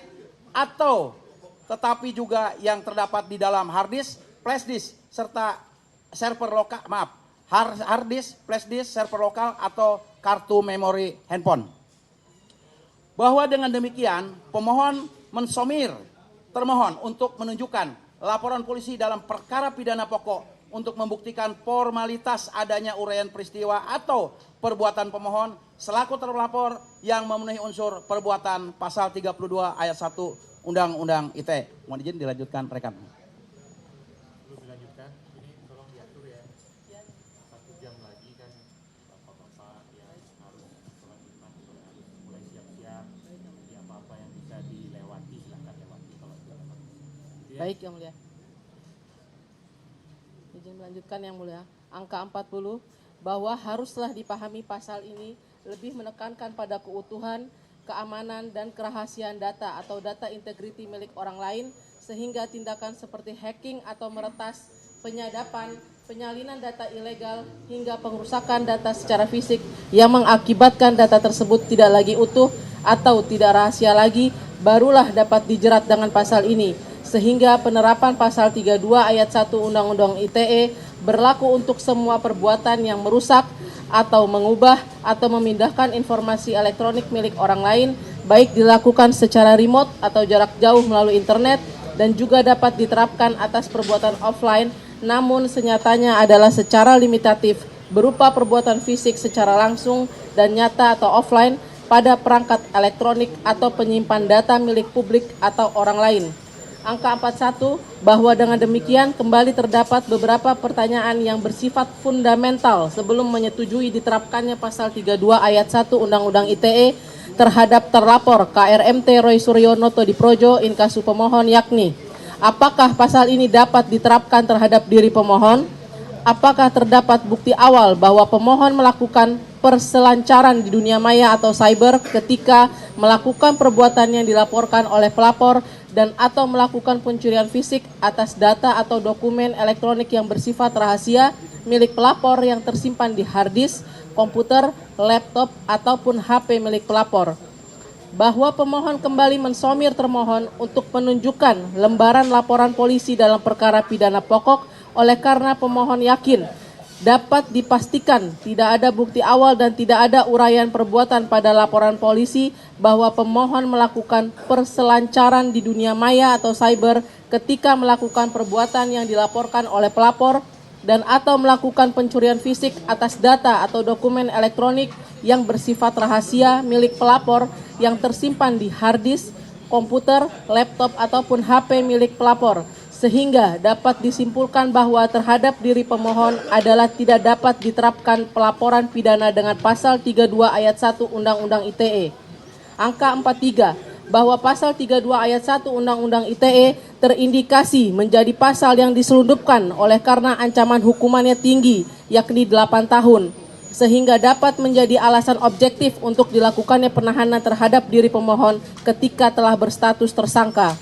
atau tetapi juga yang terdapat di dalam hard disk, flash disk, serta server lokal, hard disk, flash disk, server lokal, atau kartu memori handphone. Bahwa dengan demikian, pemohon mensomir termohon untuk menunjukkan laporan polisi dalam perkara pidana pokok untuk membuktikan formalitas adanya uraian peristiwa atau perbuatan pemohon selaku terlapor yang memenuhi unsur perbuatan pasal 32 ayat 1 Undang-Undang ITE. Mohon izin dilanjutkan rekan. Sebelum dilanjutkan, ini tolong diatur ya. 1 jam lagi kan bapak-bapak ya harus sholat Jumat, harus mulai siap-siap. Jadi apa-apa yang bisa dilewati silahkan lewati kalau tidak dapat. Gitu ya. Baik Yang Mulia. Izin melanjutkan Yang Mulia. Angka 40 bahwa haruslah dipahami pasal ini lebih menekankan pada keutuhan, keamanan dan kerahasiaan data atau data integriti milik orang lain sehingga tindakan seperti hacking atau meretas, penyadapan, penyalinan data ilegal hingga pengerusakan data secara fisik yang mengakibatkan data tersebut tidak lagi utuh atau tidak rahasia lagi barulah dapat dijerat dengan pasal ini. Sehingga penerapan pasal 32 ayat 1 Undang-Undang ITE berlaku untuk semua perbuatan yang merusak atau mengubah atau memindahkan informasi elektronik milik orang lain, baik dilakukan secara remote atau jarak jauh melalui internet, dan juga dapat diterapkan atas perbuatan offline, namun senyatanya adalah secara limitatif berupa perbuatan fisik secara langsung dan nyata atau offline pada perangkat elektronik atau penyimpan data milik publik atau orang lain. Angka 41, bahwa dengan demikian kembali terdapat beberapa pertanyaan yang bersifat fundamental sebelum menyetujui diterapkannya pasal 32 ayat 1 Undang-Undang ITE terhadap terlapor KRMT Roy Suryo Noto Diprojo inkasu pemohon, yakni apakah pasal ini dapat diterapkan terhadap diri pemohon? Apakah terdapat bukti awal bahwa pemohon melakukan perselancaran di dunia maya atau cyber ketika melakukan perbuatan yang dilaporkan oleh pelapor dan atau melakukan pencurian fisik atas data atau dokumen elektronik yang bersifat rahasia milik pelapor yang tersimpan di hard disk, komputer, laptop, ataupun HP milik pelapor. Bahwa pemohon kembali mensomir termohon untuk menunjukkan lembaran laporan polisi dalam perkara pidana pokok oleh karena pemohon yakin dapat dipastikan tidak ada bukti awal dan tidak ada uraian perbuatan pada laporan polisi bahwa pemohon melakukan perselancaran di dunia maya atau cyber ketika melakukan perbuatan yang dilaporkan oleh pelapor dan atau melakukan pencurian fisik atas data atau dokumen elektronik yang bersifat rahasia milik pelapor yang tersimpan di hard disk, komputer, laptop ataupun HP milik pelapor, sehingga dapat disimpulkan bahwa terhadap diri pemohon adalah tidak dapat diterapkan pelaporan pidana dengan pasal 32 ayat 1 Undang-Undang ITE. Angka 43, bahwa pasal 32 ayat 1 Undang-Undang ITE terindikasi menjadi pasal yang diselundupkan oleh karena ancaman hukumannya tinggi, yakni 8 tahun, sehingga dapat menjadi alasan objektif untuk dilakukannya penahanan terhadap diri pemohon ketika telah berstatus tersangka.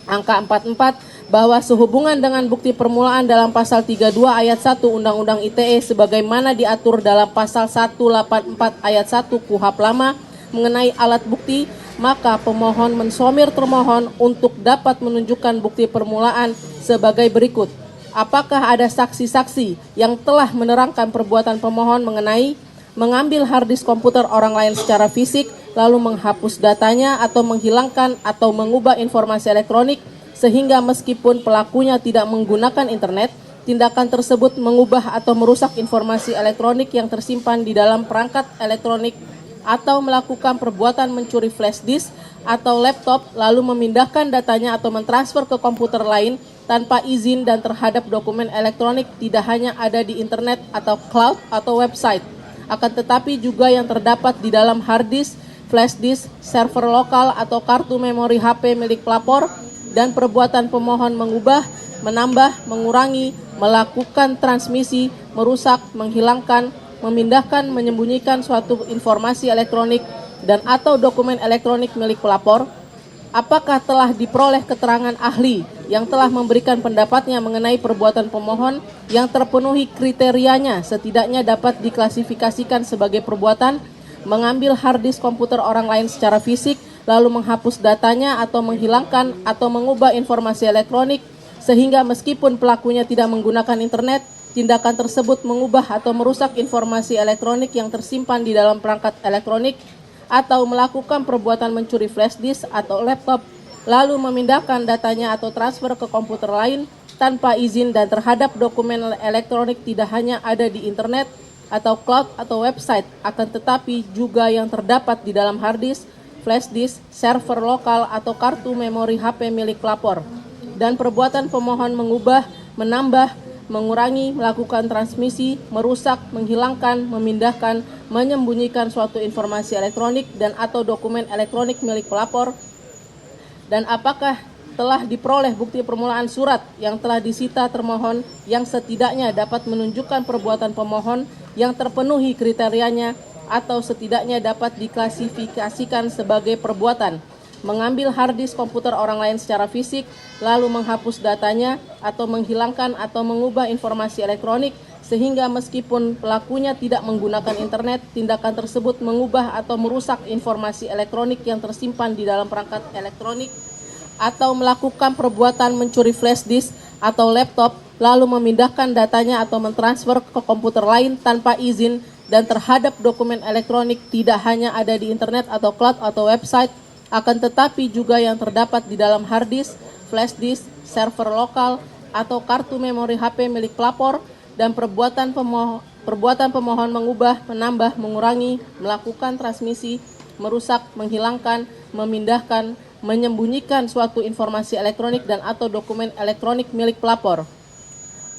Angka 44, bahwa sehubungan dengan bukti permulaan dalam pasal 32 ayat 1 Undang-Undang ITE sebagaimana diatur dalam pasal 184 ayat 1 KUHP lama mengenai alat bukti, maka pemohon mensomir termohon untuk dapat menunjukkan bukti permulaan sebagai berikut. Apakah ada saksi-saksi yang telah menerangkan perbuatan pemohon mengenai mengambil hard disk komputer orang lain secara fisik, lalu menghapus datanya atau menghilangkan atau mengubah informasi elektronik, sehingga meskipun pelakunya tidak menggunakan internet, tindakan tersebut mengubah atau merusak informasi elektronik yang tersimpan di dalam perangkat elektronik, atau melakukan perbuatan mencuri flash disk atau laptop lalu memindahkan datanya atau mentransfer ke komputer lain tanpa izin dan terhadap dokumen elektronik tidak hanya ada di internet atau cloud atau website, akan tetapi juga yang terdapat di dalam hard disk, flash disk, server lokal atau kartu memori HP milik pelapor, dan perbuatan pemohon mengubah, menambah, mengurangi, melakukan transmisi, merusak, menghilangkan, memindahkan, menyembunyikan suatu informasi elektronik dan atau dokumen elektronik milik pelapor. Apakah telah diperoleh keterangan ahli yang telah memberikan pendapatnya mengenai perbuatan pemohon yang terpenuhi kriterianya setidaknya dapat diklasifikasikan sebagai perbuatan mengambil hard disk komputer orang lain secara fisik, lalu menghapus datanya atau menghilangkan atau mengubah informasi elektronik, sehingga meskipun pelakunya tidak menggunakan internet, tindakan tersebut mengubah atau merusak informasi elektronik yang tersimpan di dalam perangkat elektronik, atau melakukan perbuatan mencuri flash disk atau laptop, lalu memindahkan datanya atau transfer ke komputer lain tanpa izin dan terhadap dokumen elektronik tidak hanya ada di internet atau cloud atau website, akan tetapi juga yang terdapat di dalam hard disk, flash disk, server lokal atau kartu memori HP milik pelapor, dan perbuatan pemohon mengubah, menambah, mengurangi, melakukan transmisi, merusak, menghilangkan, memindahkan, menyembunyikan suatu informasi elektronik dan atau dokumen elektronik milik pelapor, dan apakah telah diperoleh bukti permulaan surat yang telah disita termohon yang setidaknya dapat menunjukkan perbuatan pemohon yang terpenuhi kriterianya atau setidaknya dapat diklasifikasikan sebagai perbuatan mengambil hard disk komputer orang lain secara fisik, lalu menghapus datanya atau menghilangkan atau mengubah informasi elektronik, sehingga meskipun pelakunya tidak menggunakan internet, tindakan tersebut mengubah atau merusak informasi elektronik yang tersimpan di dalam perangkat elektronik, atau melakukan perbuatan mencuri flash disk atau laptop, lalu memindahkan datanya atau mentransfer ke komputer lain tanpa izin dan terhadap dokumen elektronik tidak hanya ada di internet atau cloud atau website, akan tetapi juga yang terdapat di dalam hard disk, flash disk, server lokal, atau kartu memori HP milik pelapor, dan perbuatan pemohon mengubah, menambah, mengurangi, melakukan transmisi, merusak, menghilangkan, memindahkan, menyembunyikan suatu informasi elektronik dan atau dokumen elektronik milik pelapor.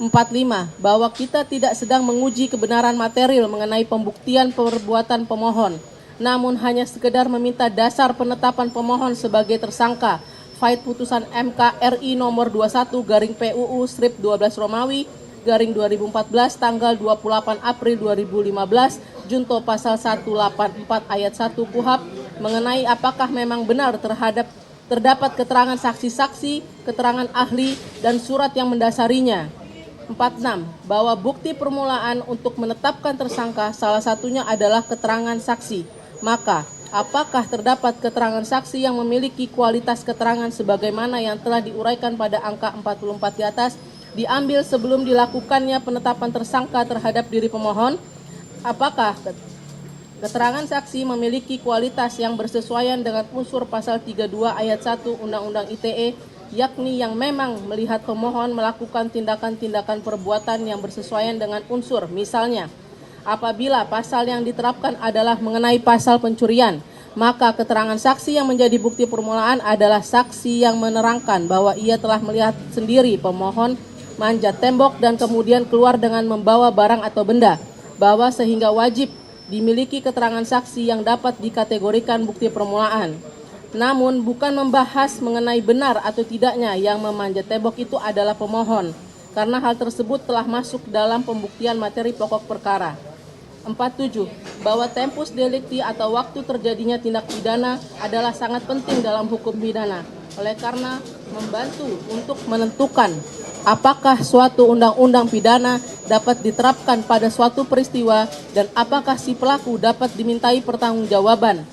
45. Bahwa kita tidak sedang menguji kebenaran material mengenai pembuktian perbuatan pemohon, namun hanya sekedar meminta dasar penetapan pemohon sebagai tersangka. Fait putusan MK RI nomor 21/PUU strip 12 Romawi garing 2014 tanggal 28 April 2015 junto pasal 184 ayat 1 KUHP mengenai apakah memang benar terdapat keterangan saksi-saksi, keterangan ahli, dan surat yang mendasarinya. 46. Bahwa bukti permulaan untuk menetapkan tersangka salah satunya adalah keterangan saksi. Maka, apakah terdapat keterangan saksi yang memiliki kualitas keterangan sebagaimana yang telah diuraikan pada angka 44 di atas, diambil sebelum dilakukannya penetapan tersangka terhadap diri pemohon? Apakah keterangan saksi memiliki kualitas yang bersesuaian dengan unsur pasal 32 ayat 1 Undang-Undang ITE, yakni yang memang melihat pemohon melakukan tindakan-tindakan perbuatan yang bersesuaian dengan unsur, misalnya apabila pasal yang diterapkan adalah mengenai pasal pencurian, maka keterangan saksi yang menjadi bukti permulaan adalah saksi yang menerangkan bahwa ia telah melihat sendiri pemohon manjat tembok dan kemudian keluar dengan membawa barang atau benda, bahwa sehingga wajib dimiliki keterangan saksi yang dapat dikategorikan bukti permulaan. Namun bukan membahas mengenai benar atau tidaknya yang memanjat tembok itu adalah pemohon, karena hal tersebut telah masuk dalam pembuktian materi pokok perkara. 47. Bahwa tempus delicti atau waktu terjadinya tindak pidana adalah sangat penting dalam hukum pidana, oleh karena membantu untuk menentukan apakah suatu undang-undang pidana dapat diterapkan pada suatu peristiwa dan apakah si pelaku dapat dimintai pertanggungjawaban.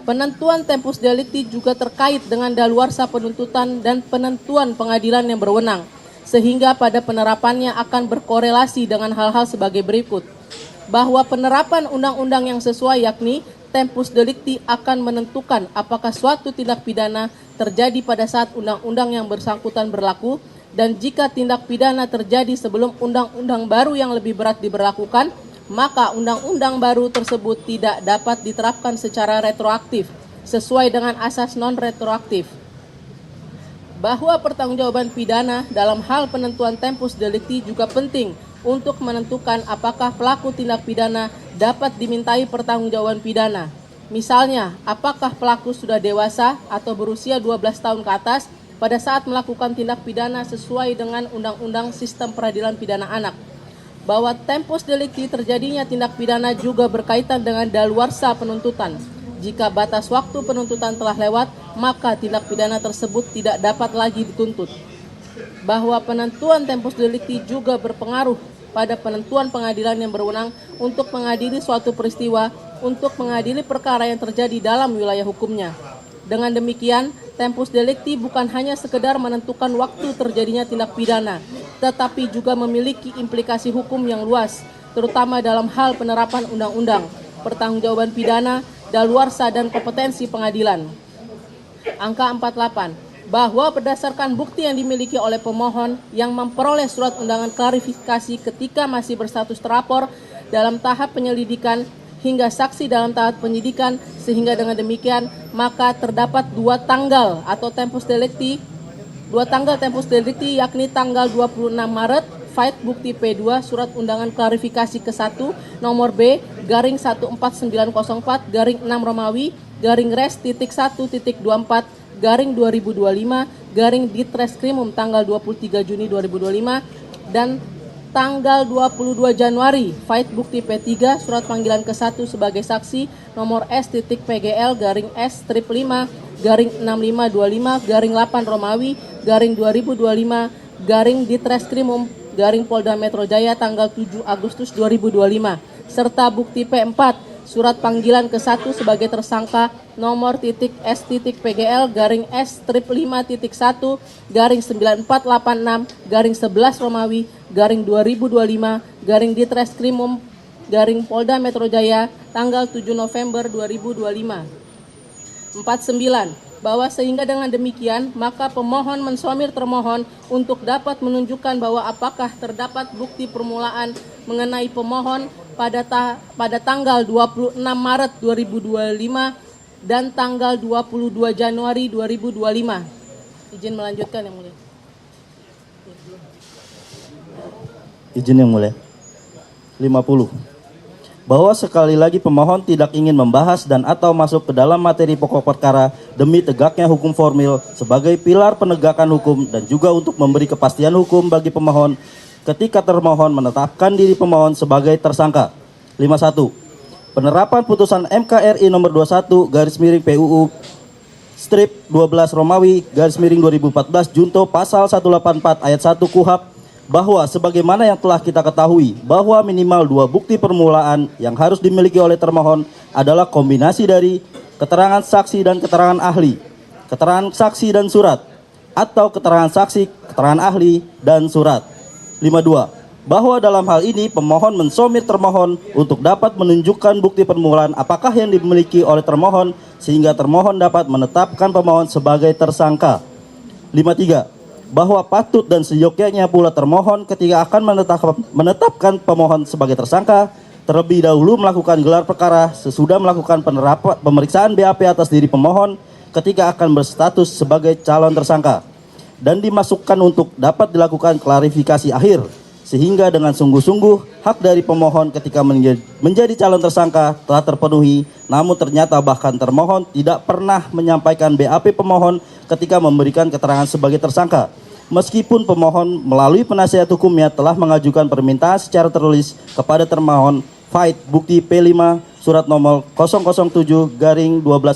Penentuan tempus delicti juga terkait dengan daluarsa penuntutan dan penentuan pengadilan yang berwenang, sehingga pada penerapannya akan berkorelasi dengan hal-hal sebagai berikut. Bahwa penerapan undang-undang yang sesuai yakni tempus delicti akan menentukan apakah suatu tindak pidana terjadi pada saat undang-undang yang bersangkutan berlaku, dan jika tindak pidana terjadi sebelum undang-undang baru yang lebih berat diberlakukan, maka undang-undang baru tersebut tidak dapat diterapkan secara retroaktif sesuai dengan asas non-retroaktif. Bahwa pertanggungjawaban pidana dalam hal penentuan tempus delicti juga penting untuk menentukan apakah pelaku tindak pidana dapat dimintai pertanggungjawaban pidana. Misalnya, apakah pelaku sudah dewasa atau berusia 12 tahun ke atas pada saat melakukan tindak pidana sesuai dengan Undang-Undang Sistem Peradilan Pidana Anak. Bahwa tempus delicti terjadinya tindak pidana juga berkaitan dengan daluarsa penuntutan. Jika batas waktu penuntutan telah lewat, maka tindak pidana tersebut tidak dapat lagi dituntut. Bahwa penentuan tempus delicti juga berpengaruh pada penentuan pengadilan yang berwenang untuk mengadili suatu peristiwa, untuk mengadili perkara yang terjadi dalam wilayah hukumnya. Dengan demikian, tempus delicti bukan hanya sekedar menentukan waktu terjadinya tindak pidana, tetapi juga memiliki implikasi hukum yang luas, terutama dalam hal penerapan undang-undang, pertanggungjawaban pidana, daluarsa dan kompetensi pengadilan. Angka 48. Bahwa berdasarkan bukti yang dimiliki oleh pemohon yang memperoleh surat undangan klarifikasi ketika masih berstatus terlapor dalam tahap penyelidikan hingga saksi dalam tahap penyidikan, sehingga dengan demikian maka terdapat dua tanggal tempus delicti yakni tanggal 26 Maret Fight Bukti P2 Surat Undangan Klarifikasi ke-1 nomor B garing 14904 garing 6 Romawi garing res titik 1.24 garing 2025 garing Ditreskrimum tanggal 23 Juni 2025 dan tanggal 22 Januari Fight Bukti P3 Surat Panggilan ke-1 sebagai saksi nomor S.PGL garing S-5 garing 6525 garing 8 Romawi garing 2025 garing Ditreskrimum garing Polda Metro Jaya tanggal 7 Agustus 2025 serta bukti P4 Surat Panggilan ke-1 sebagai tersangka nomor S.PGL garing S-5.1 garing 9486 garing 11 Romawi garing 2025 garing Ditreskrimum garing Polda Metro Jaya tanggal 7 November 2025. 49. Bahwa sehingga dengan demikian maka pemohon mensomir termohon untuk dapat menunjukkan bahwa apakah terdapat bukti permulaan mengenai pemohon pada tanggal 26 Maret 2025 dan tanggal 22 Januari 2025. Izin melanjutkan yang mulia. Izin yang mulia. 50. Bahwa sekali lagi pemohon tidak ingin membahas dan atau masuk ke dalam materi pokok perkara demi tegaknya hukum formil sebagai pilar penegakan hukum dan juga untuk memberi kepastian hukum bagi pemohon ketika termohon menetapkan diri pemohon sebagai tersangka. 51. Penerapan putusan MK RI nomor 21 garis miring PUU strip 12 Romawi garis miring 2014 junto pasal 184 ayat 1 KUHP bahwa sebagaimana yang telah kita ketahui bahwa minimal dua bukti permulaan yang harus dimiliki oleh termohon adalah kombinasi dari keterangan saksi dan keterangan ahli, keterangan saksi dan surat, atau keterangan saksi, keterangan ahli, dan surat. 52. Bahwa dalam hal ini pemohon mensomir termohon untuk dapat menunjukkan bukti permulaan apakah yang dimiliki oleh termohon sehingga termohon dapat menetapkan pemohon sebagai tersangka. 53. Bahwa patut dan seyogyanya pula termohon ketika akan menetapkan pemohon sebagai tersangka terlebih dahulu melakukan gelar perkara sesudah melakukan pemeriksaan BAP atas diri pemohon ketika akan berstatus sebagai calon tersangka dan dimasukkan untuk dapat dilakukan klarifikasi akhir sehingga dengan sungguh-sungguh hak dari pemohon ketika menjadi calon tersangka telah terpenuhi, namun ternyata bahkan termohon tidak pernah menyampaikan BAP pemohon ketika memberikan keterangan sebagai tersangka. Meskipun pemohon melalui penasihat hukumnya telah mengajukan permintaan secara tertulis kepada termohon Fait bukti P5 surat nomor 007/12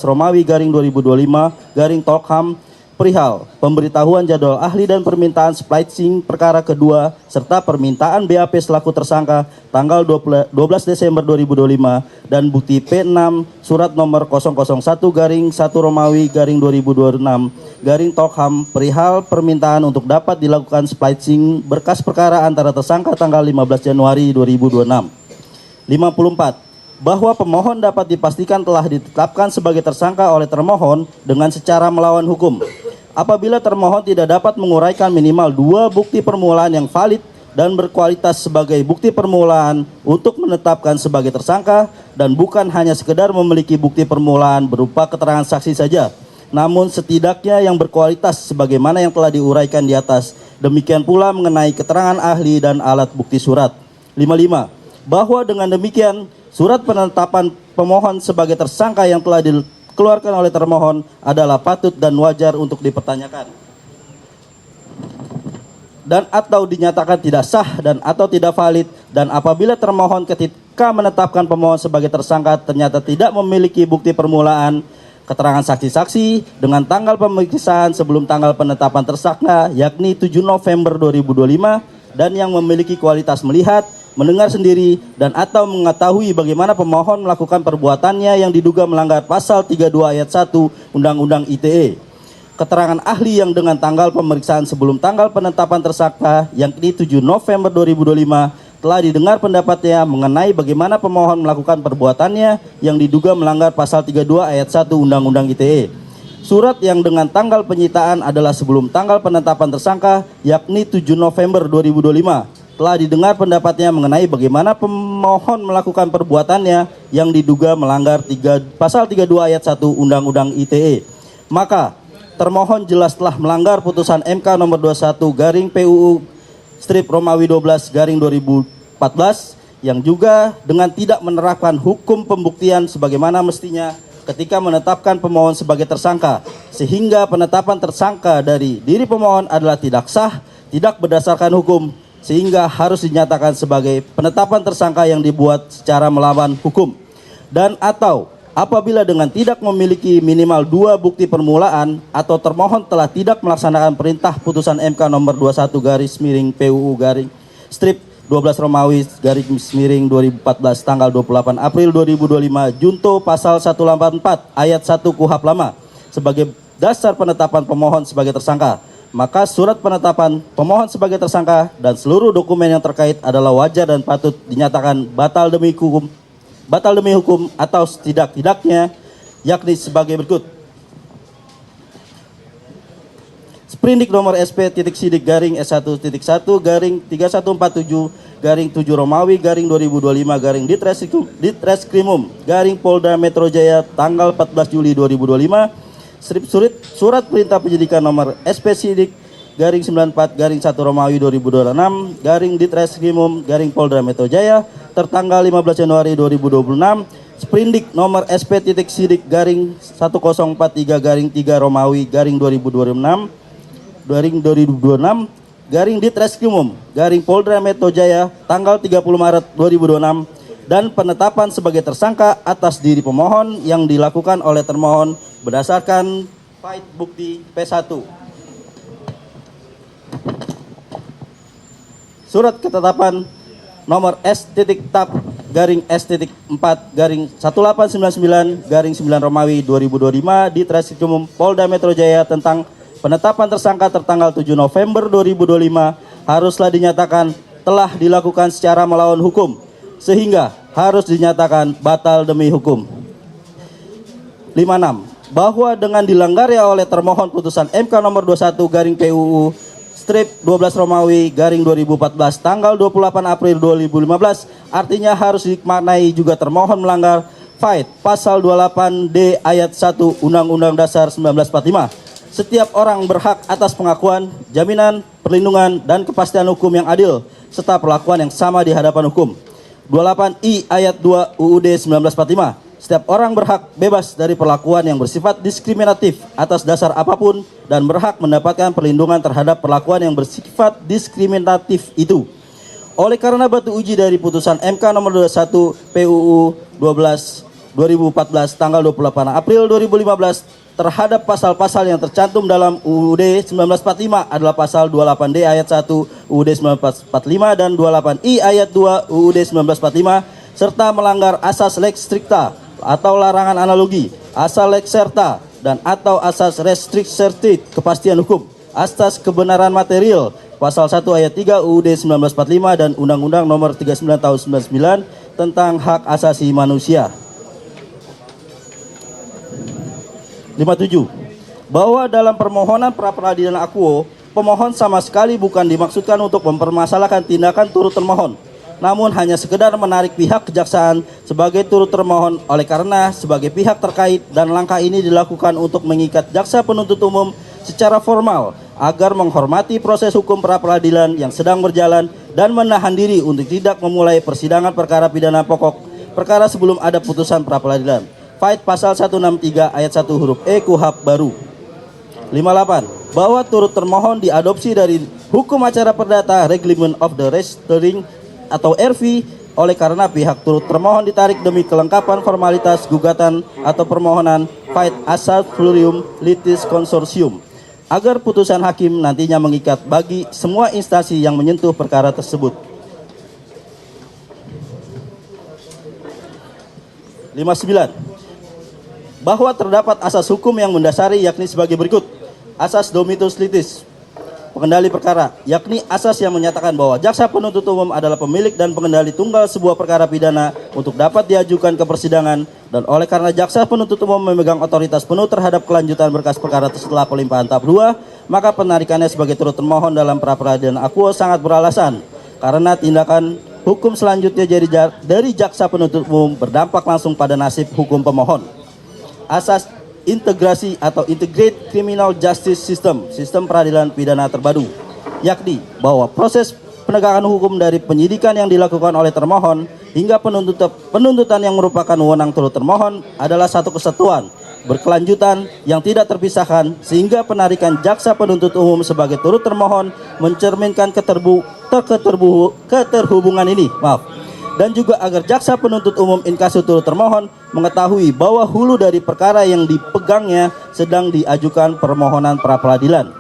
Romawi garing 2025 garing Tolkham perihal pemberitahuan jadwal ahli dan permintaan splicing perkara kedua serta permintaan BAP selaku tersangka tanggal 12 Desember 2025 dan bukti P6 surat nomor 001/1 Romawi garing 2026 garing Tolkham perihal permintaan untuk dapat dilakukan splicing berkas perkara antara tersangka tanggal 15 Januari 2026. 54. Bahwa pemohon dapat dipastikan telah ditetapkan sebagai tersangka oleh termohon dengan secara melawan hukum. Apabila termohon tidak dapat menguraikan minimal 2 bukti permulaan yang valid dan berkualitas sebagai bukti permulaan untuk menetapkan sebagai tersangka dan bukan hanya sekedar memiliki bukti permulaan berupa keterangan saksi saja, namun setidaknya yang berkualitas sebagaimana yang telah diuraikan di atas. Demikian pula mengenai keterangan ahli dan alat bukti surat. 55. Bahwa dengan demikian surat penetapan pemohon sebagai tersangka yang telah dikeluarkan oleh termohon adalah patut dan wajar untuk dipertanyakan dan atau dinyatakan tidak sah dan atau tidak valid, dan apabila termohon ketika menetapkan pemohon sebagai tersangka ternyata tidak memiliki bukti permulaan keterangan saksi-saksi dengan tanggal pemeriksaan sebelum tanggal penetapan tersangka yakni 7 November 2025 dan yang memiliki kualitas melihat, mendengar sendiri dan atau mengetahui bagaimana pemohon melakukan perbuatannya yang diduga melanggar pasal 32 ayat 1 Undang-Undang ITE. Keterangan ahli yang dengan tanggal pemeriksaan sebelum tanggal penetapan tersangka yakni 7 November 2025 telah didengar pendapatnya mengenai bagaimana pemohon melakukan perbuatannya yang diduga melanggar pasal 32 ayat 1 Undang-Undang ITE. Surat yang dengan tanggal penyitaan adalah sebelum tanggal penetapan tersangka yakni 7 November 2025 telah didengar pendapatnya mengenai bagaimana pemohon melakukan perbuatannya yang diduga melanggar pasal 32 ayat 1 Undang-Undang ITE. Maka termohon jelas telah melanggar putusan MK nomor 21 PUU Romawi 12 2014 yang juga dengan tidak menerapkan hukum pembuktian sebagaimana mestinya ketika menetapkan pemohon sebagai tersangka, sehingga penetapan tersangka dari diri pemohon adalah tidak sah, tidak berdasarkan hukum, sehingga harus dinyatakan sebagai penetapan tersangka yang dibuat secara melawan hukum. Dan atau apabila dengan tidak memiliki minimal 2 bukti permulaan atau termohon telah tidak melaksanakan perintah putusan MK nomor 21 PUU 12 Romawi 2014 tanggal 28 April 2025 junto pasal 184 ayat 1 KUHP lama sebagai dasar penetapan pemohon sebagai tersangka, maka surat penetapan pemohon sebagai tersangka dan seluruh dokumen yang terkait adalah wajar dan patut dinyatakan batal demi hukum atau setidak-tidaknya yakni sebagai berikut. Sprindik nomor SP.Sidik garing S1.1 garing 3147 garing 7 Romawi garing 2025 garing Ditreskrimum garing Polda Metro Jaya tanggal 14 Juli 2025. Surat perintah penyidikan nomor SP.Sidik garing 94 garing 1 Romawi 2026 garing Ditreskrimum garing Polda Metro Jaya tertanggal 15 Januari 2026. Sprindik nomor SP.Sidik garing 1043 garing 3 Romawi garing 2026 garing Ditreskrimum garing Polda Metro Jaya tanggal 30 Maret 2026 dan penetapan sebagai tersangka atas diri pemohon yang dilakukan oleh termohon berdasarkan Fait bukti P1. Surat ketetapan nomor S.Tab garing S.4 garing 1899 garing 9 Romawi 2025 di Ditreskrimum Polda Metro Jaya tentang penetapan tersangka tertanggal 7 November 2025 haruslah dinyatakan telah dilakukan secara melawan hukum, sehingga harus dinyatakan batal demi hukum. 56. Bahwa dengan dilanggarnya oleh termohon putusan MK nomor 21 garing PUU strip 12 Romawi garing 2014 tanggal 28 April 2015, artinya harus dimaknai juga termohon melanggar pasal 28D ayat 1 Undang-Undang Dasar 1945. Setiap orang berhak atas pengakuan, jaminan, perlindungan, dan kepastian hukum yang adil, serta perlakuan yang sama di hadapan hukum. 28I ayat 2 UUD 1945. Setiap orang berhak bebas dari perlakuan yang bersifat diskriminatif atas dasar apapun dan berhak mendapatkan perlindungan terhadap perlakuan yang bersifat diskriminatif itu. Oleh karena batu uji dari putusan MK nomor 21 PUU 12/2014 tanggal 28 April 2015 terhadap pasal-pasal yang tercantum dalam UUD 1945 adalah pasal 28D ayat 1 UUD 1945 dan 28I ayat 2 UUD 1945 serta melanggar asas lex stricta atau larangan analogi, asas lex serta dan atau asas restricted kepastian hukum, asas kebenaran material, pasal 1 ayat 3 UUD 1945 dan Undang-Undang nomor 39 tahun 99 tentang hak asasi manusia. 57. Bahwa dalam permohonan pra-peradilan akuo, pemohon sama sekali bukan dimaksudkan untuk mempermasalahkan tindakan turut termohon, namun hanya sekedar menarik pihak kejaksaan sebagai turut termohon. Oleh karena sebagai pihak terkait dan langkah ini dilakukan untuk mengikat jaksa penuntut umum secara formal agar menghormati proses hukum pra-peradilan yang sedang berjalan dan menahan diri untuk tidak memulai persidangan perkara pidana pokok perkara sebelum ada putusan pra-peradilan. Pasal 163 ayat 1 huruf E KUHP baru. 58. Bahwa turut termohon diadopsi dari Hukum Acara Perdata Reglement of the Registering atau RV, oleh karena pihak turut termohon ditarik demi kelengkapan formalitas gugatan atau permohonan asal plurium litis konsorsium, agar putusan hakim nantinya mengikat bagi semua instansi yang menyentuh perkara tersebut. 59. Bahwa terdapat asas hukum yang mendasari yakni sebagai berikut. Asas domitus litis, pengendali perkara, yakni asas yang menyatakan bahwa jaksa penuntut umum adalah pemilik dan pengendali tunggal sebuah perkara pidana untuk dapat diajukan ke persidangan, dan oleh karena jaksa penuntut umum memegang otoritas penuh terhadap kelanjutan berkas perkara setelah pelimpahan tahap 2, maka penarikannya sebagai turut termohon dalam pra-peradilan akuo sangat beralasan, karena tindakan hukum selanjutnya dari jaksa penuntut umum berdampak langsung pada nasib hukum pemohon. Asas integrasi atau integrate criminal justice system, sistem peradilan pidana terpadu, yakni bahwa proses penegakan hukum dari penyidikan yang dilakukan oleh termohon hingga penuntutan yang merupakan wewenang turut termohon adalah satu kesatuan berkelanjutan yang tidak terpisahkan, sehingga penarikan jaksa penuntut umum sebagai turut termohon mencerminkan keterhubungan ini. Dan juga agar jaksa penuntut umum inkasu turut termohon mengetahui bahwa hulu dari perkara yang dipegangnya sedang diajukan permohonan pra-peradilan.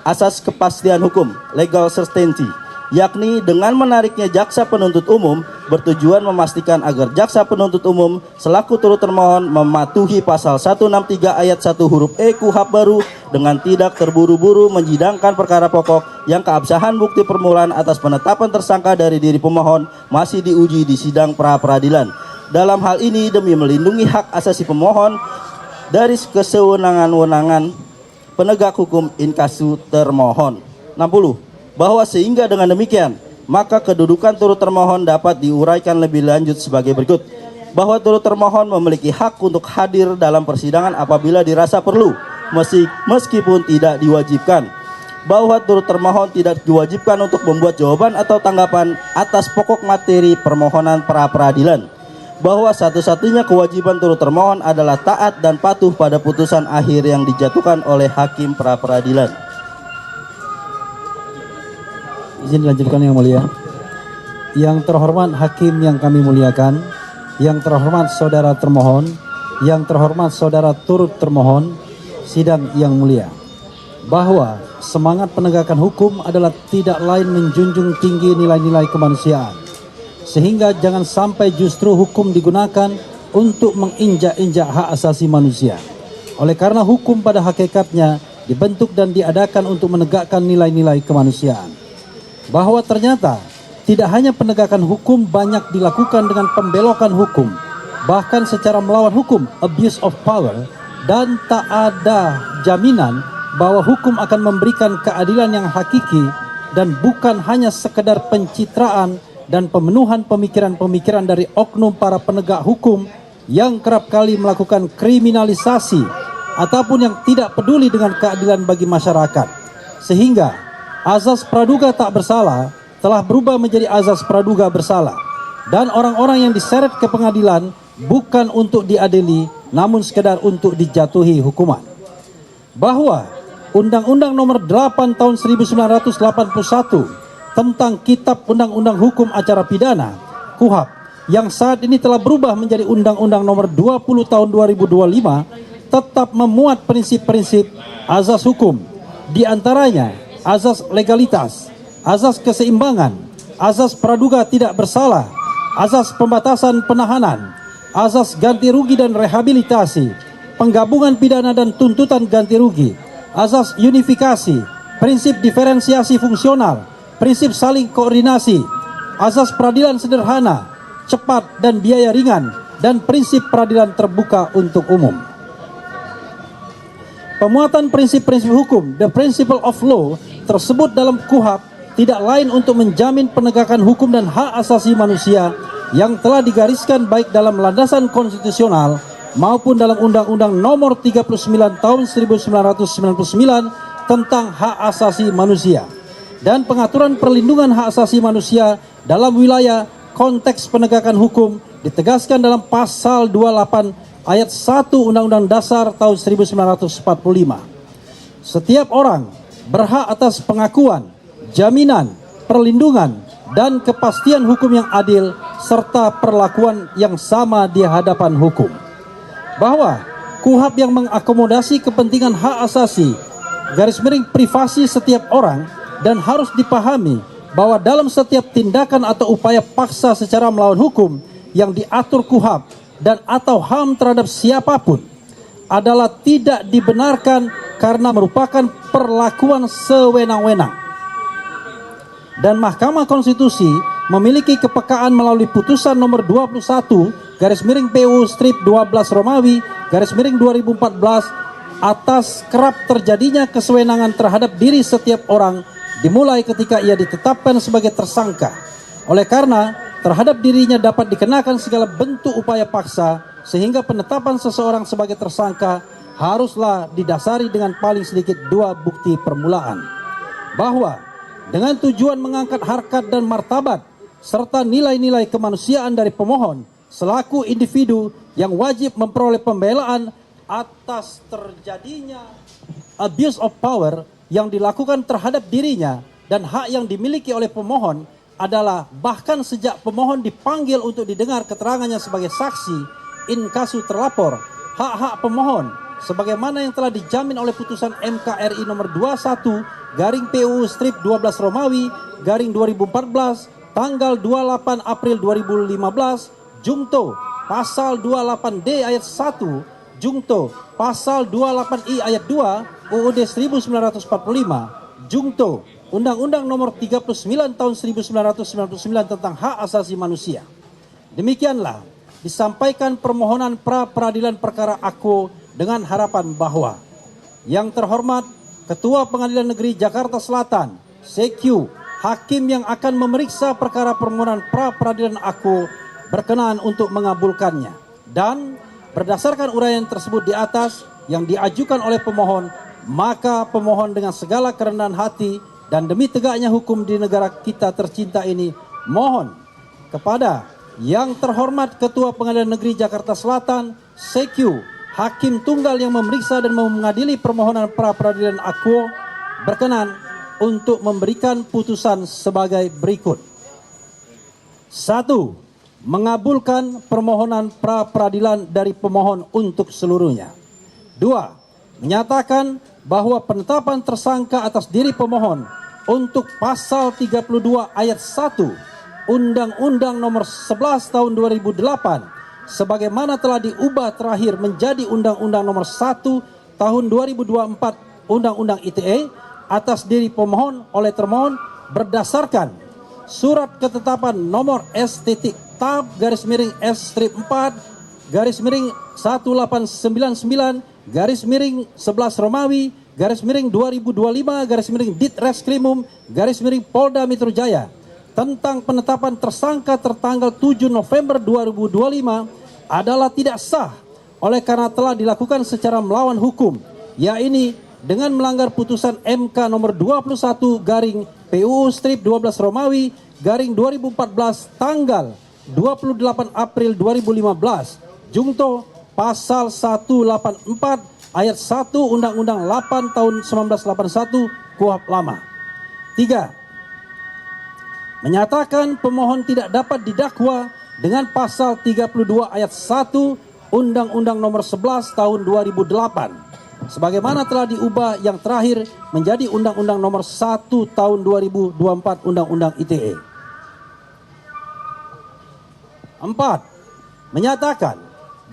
Asas kepastian hukum, legal certainty, yakni dengan menariknya jaksa penuntut umum bertujuan memastikan agar jaksa penuntut umum selaku turut termohon mematuhi pasal 163 ayat 1 huruf E KUHP baru dengan tidak terburu-buru menyidangkan perkara pokok yang keabsahan bukti permulaan atas penetapan tersangka dari diri pemohon masih diuji di sidang pra-peradilan. Dalam hal ini demi melindungi hak asasi pemohon dari kesewenang-wenangan penegak hukum inkasu termohon. 60. Bahwa sehingga dengan demikian maka kedudukan turut termohon dapat diuraikan lebih lanjut sebagai berikut. Bahwa turut termohon memiliki hak untuk hadir dalam persidangan apabila dirasa perlu, meskipun tidak diwajibkan. Bahwa turut termohon tidak diwajibkan untuk membuat jawaban atau tanggapan atas pokok materi permohonan pra-peradilan. Bahwa satu-satunya kewajiban turut termohon adalah taat dan patuh pada putusan akhir yang dijatuhkan oleh hakim pra-peradilan. Izin dilanjutkan yang mulia. Yang terhormat hakim yang kami muliakan, yang terhormat saudara termohon, yang terhormat saudara turut termohon, sidang yang mulia. Bahwa semangat penegakan hukum adalah tidak lain menjunjung tinggi nilai-nilai kemanusiaan. Sehingga jangan sampai justru hukum digunakan untuk menginjak-injak hak asasi manusia. Oleh karena hukum pada hakikatnya dibentuk dan diadakan untuk menegakkan nilai-nilai kemanusiaan. bahwa ternyata tidak hanya penegakan hukum banyak dilakukan dengan pembelokan hukum, bahkan secara melawan hukum, abuse of power, dan tak ada jaminan bahwa hukum akan memberikan keadilan yang hakiki dan bukan hanya sekedar pencitraan dan pemenuhan pemikiran-pemikiran dari oknum para penegak hukum yang kerap kali melakukan kriminalisasi ataupun yang tidak peduli dengan keadilan bagi masyarakat. Sehingga azas praduga tak bersalah telah berubah menjadi azas praduga bersalah, dan orang-orang yang diseret ke pengadilan bukan untuk diadili namun sekedar untuk dijatuhi hukuman. Bahwa Undang-Undang Nomor 8 Tahun 1981 tentang Kitab Undang-Undang Hukum Acara Pidana (KUHAP) yang saat ini telah berubah menjadi Undang-Undang Nomor 20 Tahun 2025 tetap memuat prinsip-prinsip azas hukum, di antaranya azas legalitas, azas keseimbangan, azas praduga tidak bersalah, azas pembatasan penahanan, azas ganti rugi dan rehabilitasi, penggabungan pidana dan tuntutan ganti rugi, azas unifikasi, prinsip diferensiasi fungsional, prinsip saling koordinasi, azas peradilan sederhana, cepat dan biaya ringan, dan prinsip peradilan terbuka untuk umum. Pemuatan prinsip-prinsip hukum, the principle of law, tersebut dalam KUHAP tidak lain untuk menjamin penegakan hukum dan hak asasi manusia yang telah digariskan baik dalam landasan konstitusional maupun dalam Undang-Undang Nomor 39 Tahun 1999 tentang hak asasi manusia, dan pengaturan perlindungan hak asasi manusia dalam wilayah konteks penegakan hukum ditegaskan dalam pasal 28 ayat 1 Undang-Undang Dasar tahun 1945. Setiap orang berhak atas pengakuan, jaminan, perlindungan, dan kepastian hukum yang adil serta perlakuan yang sama di hadapan hukum. Bahwa KUHAP yang mengakomodasi kepentingan hak asasi (privasi) setiap orang, dan harus dipahami bahwa dalam setiap tindakan atau upaya paksa secara melawan hukum yang diatur KUHAP dan atau HAM terhadap siapapun adalah tidak dibenarkan karena merupakan perlakuan sewenang-wenang. Dan Mahkamah Konstitusi memiliki kepekaan melalui putusan nomor 21/PU/12 atas kerap terjadinya kesewenangan terhadap diri setiap orang dimulai ketika ia ditetapkan sebagai tersangka. Oleh karena terhadap dirinya dapat dikenakan segala bentuk upaya paksa, sehingga penetapan seseorang sebagai tersangka haruslah didasari dengan paling sedikit 2 bukti permulaan. Bahwa dengan tujuan mengangkat harkat dan martabat serta nilai-nilai kemanusiaan dari pemohon selaku individu yang wajib memperoleh pembelaan atas terjadinya abuse of power yang dilakukan terhadap dirinya, dan hak yang dimiliki oleh pemohon adalah bahkan sejak pemohon dipanggil untuk didengar keterangannya sebagai saksi in kasu terlapor, hak-hak pemohon sebagaimana yang telah dijamin oleh putusan MKRI nomor 21/12/2014 tanggal 28 April 2015 Jungto pasal 28D ayat 1 Jungto pasal 28I ayat 2 UUD 1945 Jungto Undang-Undang Nomor 39 Tahun 1999 tentang Hak Asasi Manusia. Demikianlah disampaikan permohonan pra peradilan perkara AKO dengan harapan bahwa yang terhormat Ketua Pengadilan Negeri Jakarta Selatan, CQ, hakim yang akan memeriksa perkara permohonan pra peradilan AKO berkenan untuk mengabulkannya, dan berdasarkan uraian tersebut di atas yang diajukan oleh pemohon, maka pemohon dengan segala kerendahan hati dan demi tegaknya hukum di negara kita tercinta ini mohon kepada yang terhormat Ketua Pengadilan Negeri Jakarta Selatan, CQ, hakim tunggal yang memeriksa dan mengadili permohonan pra peradilan AKO berkenan untuk memberikan putusan sebagai berikut. 1. Mengabulkan permohonan pra peradilan dari pemohon untuk seluruhnya. 2. Menyatakan bahwa penetapan tersangka atas diri pemohon untuk pasal 32 ayat 1 Undang-Undang Nomor 11 Tahun 2008 sebagaimana telah diubah terakhir menjadi Undang-Undang Nomor 1 Tahun 2024 Undang-Undang ITE atas diri pemohon oleh termohon berdasarkan surat ketetapan nomor S.Tab/S-4/1899/11 Romawi /2025/Ditreskrimum/Polda Metro Jaya tentang penetapan tersangka tertanggal 7 November 2025 adalah tidak sah oleh karena telah dilakukan secara melawan hukum, yaitu dengan melanggar putusan MK nomor 21/PUU/12 Romawi /2014 tanggal 28 April 2015 jungto pasal 184 ayat 1 Undang-Undang 8 tahun 1981 KUHP lama. 3. Menyatakan pemohon tidak dapat didakwa dengan pasal 32 ayat 1 Undang-Undang nomor 11 tahun 2008 sebagaimana telah diubah yang terakhir menjadi Undang-Undang nomor 1 tahun 2024 Undang-Undang ITE. 4. Menyatakan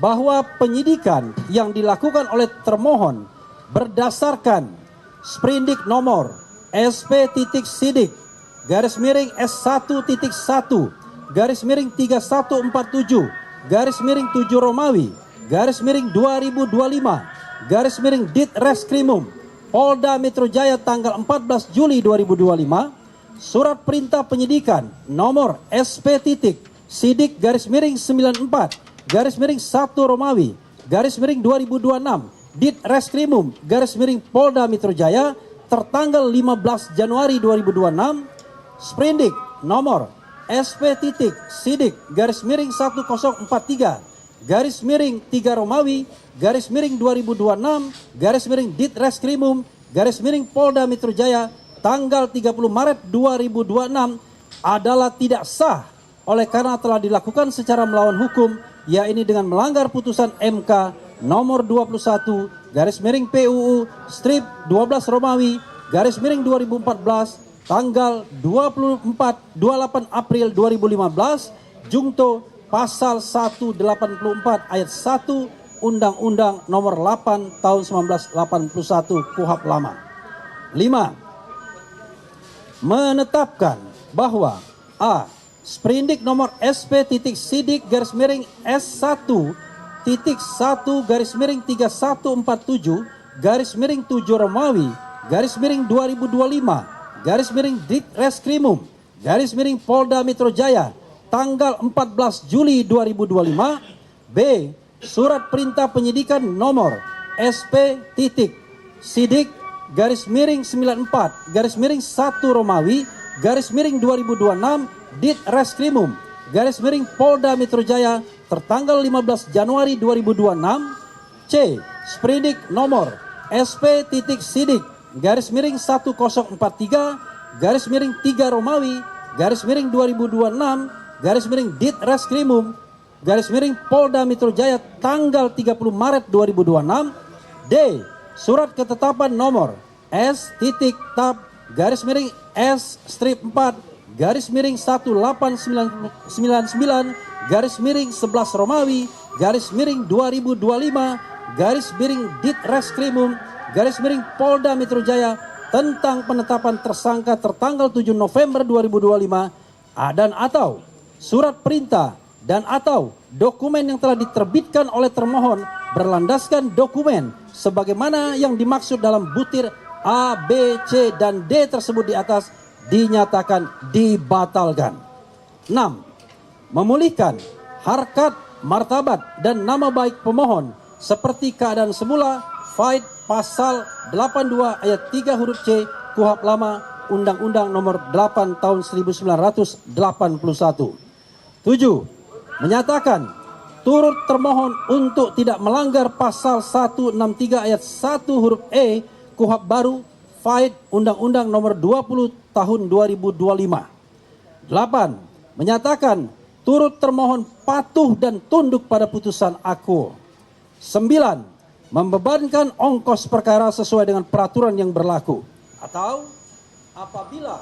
bahwa penyidikan yang dilakukan oleh termohon berdasarkan sprindik nomor SP.SIDIK/S1.1/3147/7 Romawi /2025/Ditreskrimum Polda Metro Jaya tanggal 14 Juli 2025, surat perintah penyidikan nomor SP.SIDIK/94/1 Romawi /2026 Ditreskrimum Polda Metro Jaya tertanggal 15 Januari 2026, sprindik nomor SP.SIDIK/1043/3 Romawi /2026 Ditreskrimum Polda Metro Jaya tanggal 30 Maret 2026 adalah tidak sah oleh karena telah dilakukan secara melawan hukum, yaitu dengan melanggar putusan MK nomor 21/PUU/12 Romawi /2014 tanggal 28 April 2015 jungto pasal 184 ayat 1 Undang-Undang nomor 8 tahun 1981 KUHP lama. 5. Menetapkan bahwa A. Sprindik nomor SP.SIDIK/S1.1/3147/7 Romawi /2025/Ditreskrimum Polda Metro Jaya tanggal 14 Juli 2025. B. Surat perintah penyidikan nomor SP.SIDIK/94/1 Romawi /2026 Ditreskrimum Polda Metro Jaya tertanggal 15 Januari 2026. C. Sprindik nomor SP.SIDIK/1043/3 Romawi /2026 Ditreskrimum Polda Metro Jaya tanggal 30 Maret 2026. D. Surat ketetapan nomor S.Tab/1899/11 Romawi /2025 Ditreskrimum Polda Metro Jaya tentang penetapan tersangka tertanggal 7 November 2025 dan atau surat perintah dan atau dokumen yang telah diterbitkan oleh termohon berlandaskan dokumen sebagaimana yang dimaksud dalam butir A, B, C, dan D tersebut di atas dinyatakan dibatalkan. 6. Memulihkan harkat, martabat, dan nama baik pemohon seperti keadaan semula faid pasal 82 ayat 3 huruf C KUHP lama Undang-Undang nomor 8 tahun 1981. 7. Menyatakan turut termohon untuk tidak melanggar pasal 163 ayat 1 huruf E KUHP baru faid Undang-Undang nomor 20 tahun 2025. 8. Menyatakan turut termohon patuh dan tunduk pada putusan AKUO. 9. Membebankan ongkos perkara sesuai dengan peraturan yang berlaku. Atau apabila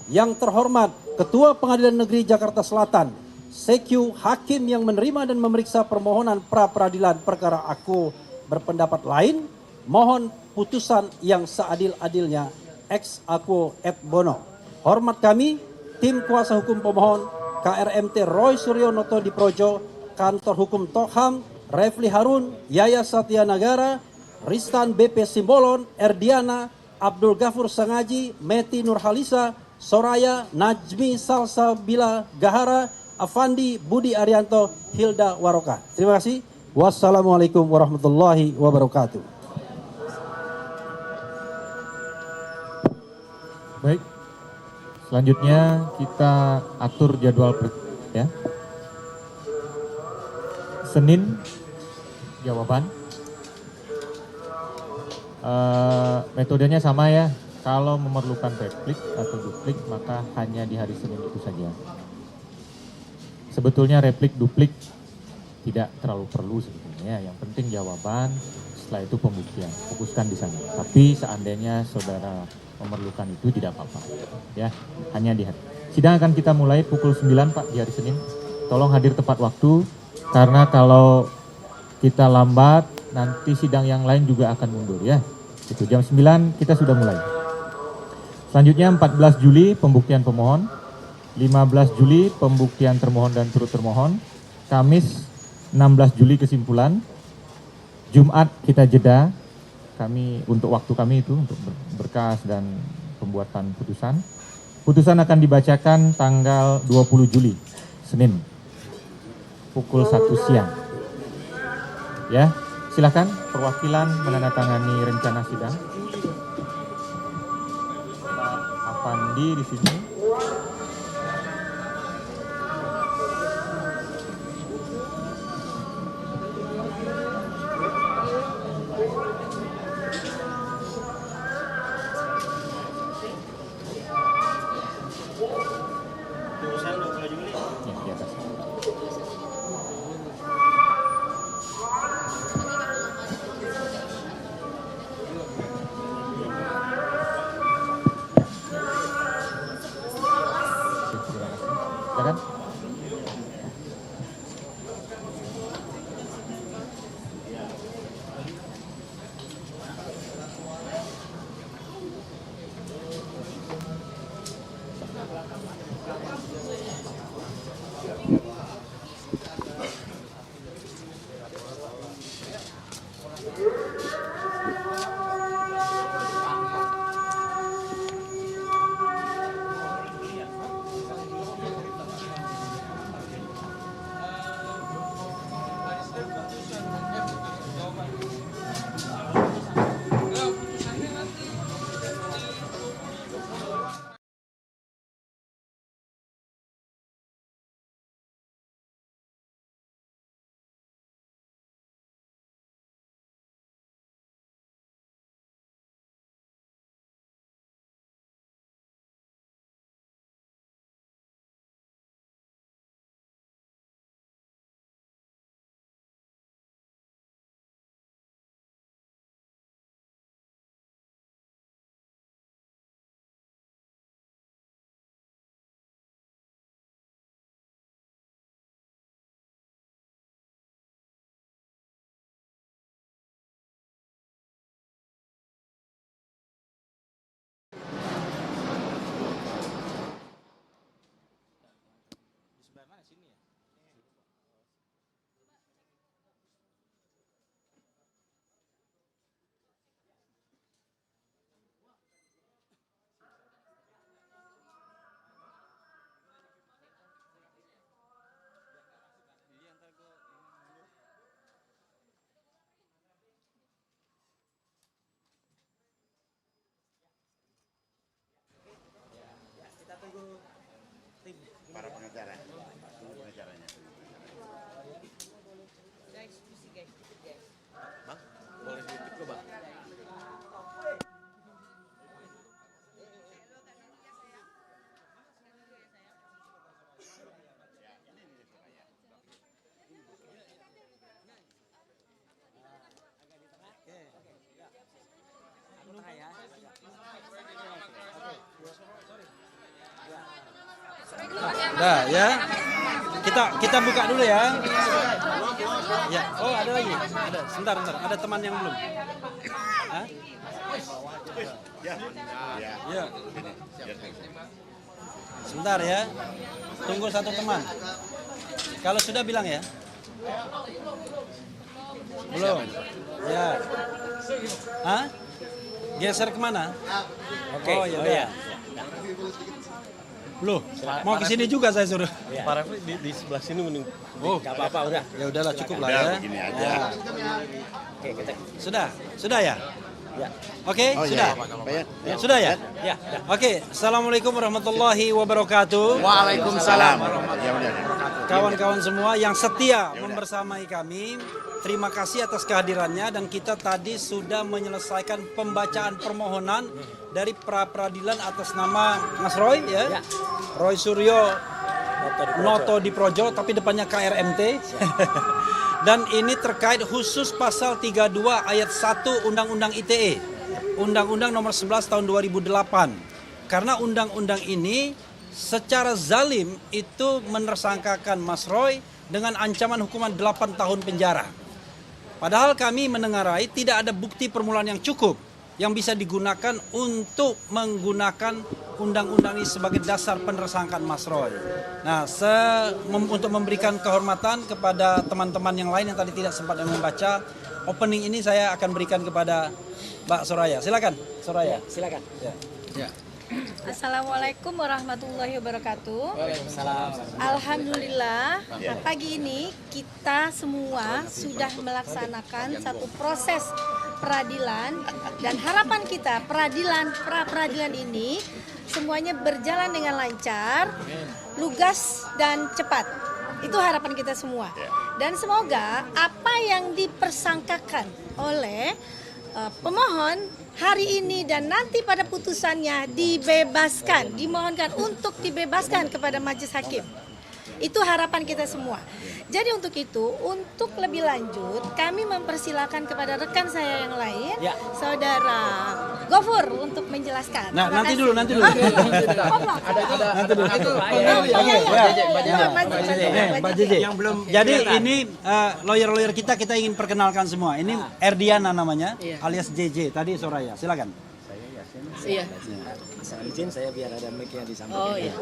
yang terhormat Ketua Pengadilan Negeri Jakarta Selatan CQ hakim yang menerima dan memeriksa permohonan pra-peradilan perkara AKUO berpendapat lain, mohon putusan yang seadil-adilnya ex AKUO et bono. Hormat kami, tim kuasa hukum pemohon KRMT Roy Suryo Noto Diprojo, Kantor Hukum Tokham, Refli Harun, Yaya Satya Nagara, Ristan BP Simbolon, Erdiana, Abdul Ghafur Sangaji, Meti Nurhalisa, Soraya, Najmi Salsabila Gahara, Afandi Budi Arianto, Hilda Waroka. Terima kasih. Wassalamualaikum warahmatullahi wabarakatuh. Baik, selanjutnya kita atur jadwal ya. Senin jawaban. Metodenya sama ya. Kalau memerlukan replik atau duplik maka hanya di hari Senin itu saja. Sebetulnya replik duplik tidak terlalu perlu sebetulnya. Yang penting jawaban, setelah itu pembuktian. Fokuskan di sana. Tapi seandainya saudara memerlukan itu tidak apa-apa. Ya, hanya di hari. Sidang akan kita mulai pukul 9 Pak di hari Senin. Tolong hadir tepat waktu karena kalau kita lambat nanti sidang yang lain juga akan mundur ya. Itu jam 9 kita sudah mulai. Selanjutnya 14 Juli pembuktian pemohon, 15 Juli pembuktian termohon dan turut termohon, Kamis 16 Juli kesimpulan, Jumat kita jeda, kami untuk waktu kami itu untuk berkas dan pembuatan putusan. Putusan akan dibacakan tanggal 20 Juli, Senin, pukul 1 siang. Ya, silakan perwakilan menandatangani rencana sidang. Pak Afandi di sini. Silakan. Para pengacara, pengacaranya. Guys, misi guys, guys. Bang, boleh sedikit kok bang? Nah, ya. Kita buka dulu ya. Ya. Oh, ada lagi. Ada. Sebentar. Ada teman yang belum. Hah? Ya. Ya. Sebentar ya. Tunggu satu teman. Kalau sudah bilang ya. Belum. Ya. Hah? Geser kemana? Oke. Oh ya. Loh, mau ke sini juga saya suruh. Pak Refli di sebelah sini mending. Oh, Nggak apa-apa udah. ya udahlah cukup lah Udah, ya. begini aja. Ya. Oke, kita. Sudah ya? Ya. Oke, Oh, sudah. iya. Ya, sudah ya? Ya. Oke, Assalamualaikum warahmatullahi wabarakatuh. Waalaikumsalam. Ya udah. Kawan-kawan semua yang setia membersamai kami, terima kasih atas kehadirannya dan kita tadi sudah menyelesaikan pembacaan permohonan dari pra peradilan atas nama Mas Roy ya. Roy Suryo Noto di Projo tapi depannya KRMT. Dan ini terkait khusus pasal 32 ayat 1 Undang-Undang ITE. Undang-Undang nomor 11 tahun 2008. Karena undang-undang ini secara zalim itu menersangkakan Mas Roy dengan ancaman hukuman 8 tahun penjara. Padahal kami menengarai tidak ada bukti permulaan yang cukup yang bisa digunakan untuk menggunakan undang-undang ini sebagai dasar penersangkaan Mas Roy. Nah, untuk memberikan kehormatan kepada teman-teman yang lain yang tadi tidak sempat membaca opening ini, saya akan berikan kepada Mbak Soraya. Silakan, Soraya. Silakan. Ya. Assalamualaikum warahmatullahi wabarakatuh. Waalaikumsalam. Alhamdulillah, pagi ini kita semua sudah melaksanakan satu proses peradilan dan harapan kita pra peradilan ini semuanya berjalan dengan lancar, lugas dan cepat. Itu harapan kita semua. Dan semoga apa yang dipersangkakan oleh pemohon hari ini dan nanti pada putusannya dibebaskan, dimohonkan untuk dibebaskan kepada majelis hakim. Itu harapan kita semua. Jadi untuk itu, untuk lebih lanjut, kami mempersilakan kepada rekan saya yang lain, Saudara Gofur untuk menjelaskan. Nah, Terima nanti kasih. dulu. Nanti dulu. Mbak Jeje. Yang belum. Jadi ini lawyer-lawyer kita ingin perkenalkan semua. Ini Erdiana namanya, alias JJ. Tadi Soraya. Silakan. Iya. Asal izin saya biar ada mic yang disampaikan. Oh iya.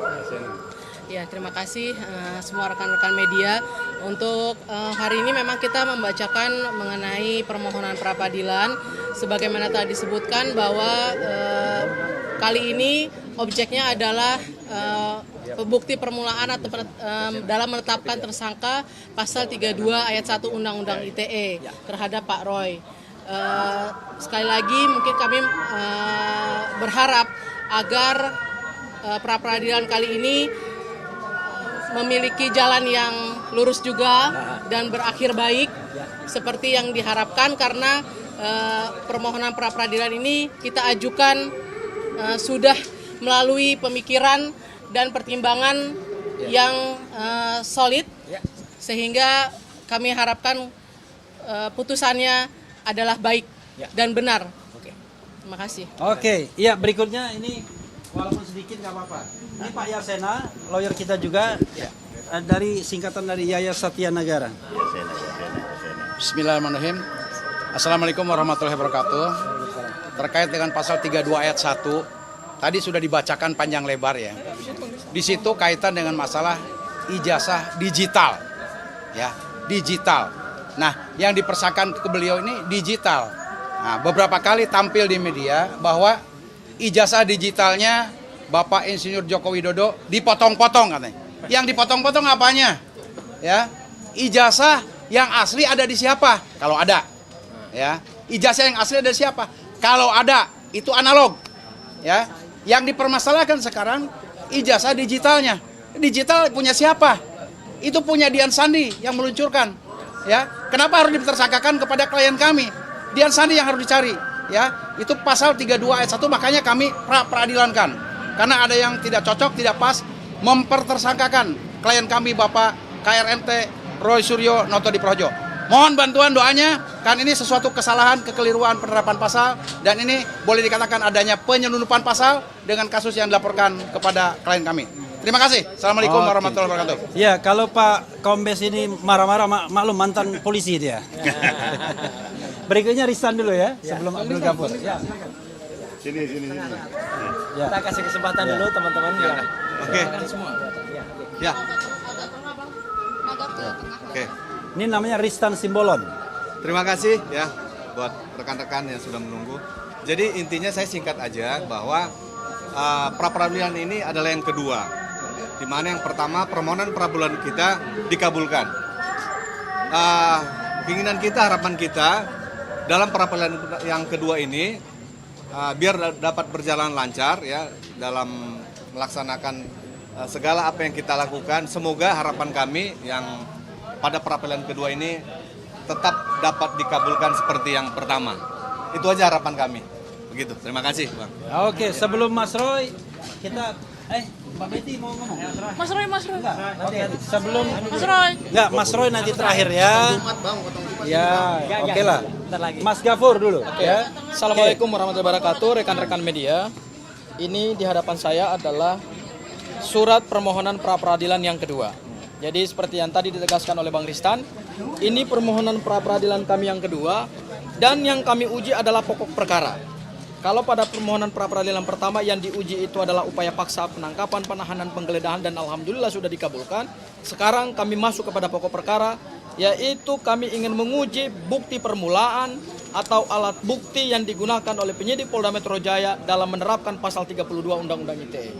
Ya, terima kasih semua rekan-rekan media. Untuk hari ini memang kita membacakan mengenai permohonan pra-peradilan sebagaimana tadi disebutkan bahwa kali ini objeknya adalah bukti permulaan atau dalam menetapkan tersangka pasal 32 ayat 1 Undang-Undang ITE terhadap Pak Roy. Sekali lagi mungkin kami berharap agar pra-peradilan kali ini memiliki jalan yang lurus juga dan berakhir baik seperti yang diharapkan, karena permohonan pra-peradilan ini kita ajukan sudah melalui pemikiran dan pertimbangan yang solid, sehingga kami harapkan putusannya adalah baik dan benar. Terima kasih. Oke, ya berikutnya ini walaupun sedikit nggak apa-apa. Ini Pak Yasena, lawyer kita juga dari singkatan dari Yaya Satya Negara. Bismillahirrahmanirrahim. Assalamualaikum warahmatullahi wabarakatuh. Terkait dengan pasal 32 ayat 1, tadi sudah dibacakan panjang lebar ya. Di situ kaitan dengan masalah ijazah digital. Ya, digital. Nah, yang dipersangkakan ke beliau ini digital. Nah, beberapa kali tampil di media bahwa ijazah digitalnya Bapak Insinyur Joko Widodo dipotong-potong katanya. Yang dipotong-potong apanya? Ya, ijazah yang asli ada di siapa? Kalau ada. Ya, ijazah yang asli ada di siapa? Kalau ada, itu analog. Ya, yang dipermasalahkan sekarang ijazah digitalnya. Digital punya siapa? Itu punya Dian Sandi yang meluncurkan. Ya, kenapa harus ditersangkakan kepada klien kami? Dian Sandi yang harus dicari. Ya, itu pasal 32 ayat 1, makanya kami peradilankan. Karena ada yang tidak cocok, tidak pas, mempertersangkakan klien kami Bapak KRMT Roy Suryo Noto di Projo. Mohon bantuan doanya, kan ini sesuatu kesalahan, kekeliruan penerapan pasal, dan ini boleh dikatakan adanya penyelundupan pasal dengan kasus yang dilaporkan kepada klien kami. Terima kasih. Assalamualaikum warahmatullahi wabarakatuh. Ya, kalau Pak Kombes ini marah-marah, maklum mantan polisi dia. Berikutnya Risan dulu ya, sebelum Abdul Ghafur. Ya. Sini. Kita kasih kesempatan dulu teman-teman. Oke. Ya. Oke. Ini namanya Ristan Simbolon. Terima kasih ya buat rekan-rekan yang sudah menunggu. Jadi intinya saya singkat aja bahwa pra-peradilan ini adalah yang kedua. Di mana yang pertama permohonan pra-peradilan kita dikabulkan. Keinginan kita, harapan kita dalam pra-peradilan yang kedua ini biar dapat berjalan lancar ya dalam melaksanakan segala apa yang kita lakukan. Semoga harapan kami yang pada pra-peradilan kedua ini tetap dapat dikabulkan seperti yang pertama. Itu aja harapan kami. Begitu. Terima kasih, Bang. Oke, sebelum Mas Roy kita Mbak Betty mau ngomong. Mas Roy. Nanti sebelum Mas Roy. Enggak, Mas Roy nanti terakhir ya. Ya, oke lah. Mas Gafur dulu ya. Assalamualaikum warahmatullahi wabarakatuh, rekan-rekan media. Ini di hadapan saya adalah surat permohonan pra-peradilan yang kedua. Jadi seperti yang tadi ditegaskan oleh Bang Ristan, ini permohonan pra-peradilan kami yang kedua dan yang kami uji adalah pokok perkara. Kalau pada permohonan pra-peradilan pertama yang diuji itu adalah upaya paksa penangkapan, penahanan, penggeledahan dan alhamdulillah sudah dikabulkan. Sekarang kami masuk kepada pokok perkara, yaitu kami ingin menguji bukti permulaan atau alat bukti yang digunakan oleh penyidik Polda Metro Jaya dalam menerapkan pasal 32 Undang-Undang ITE.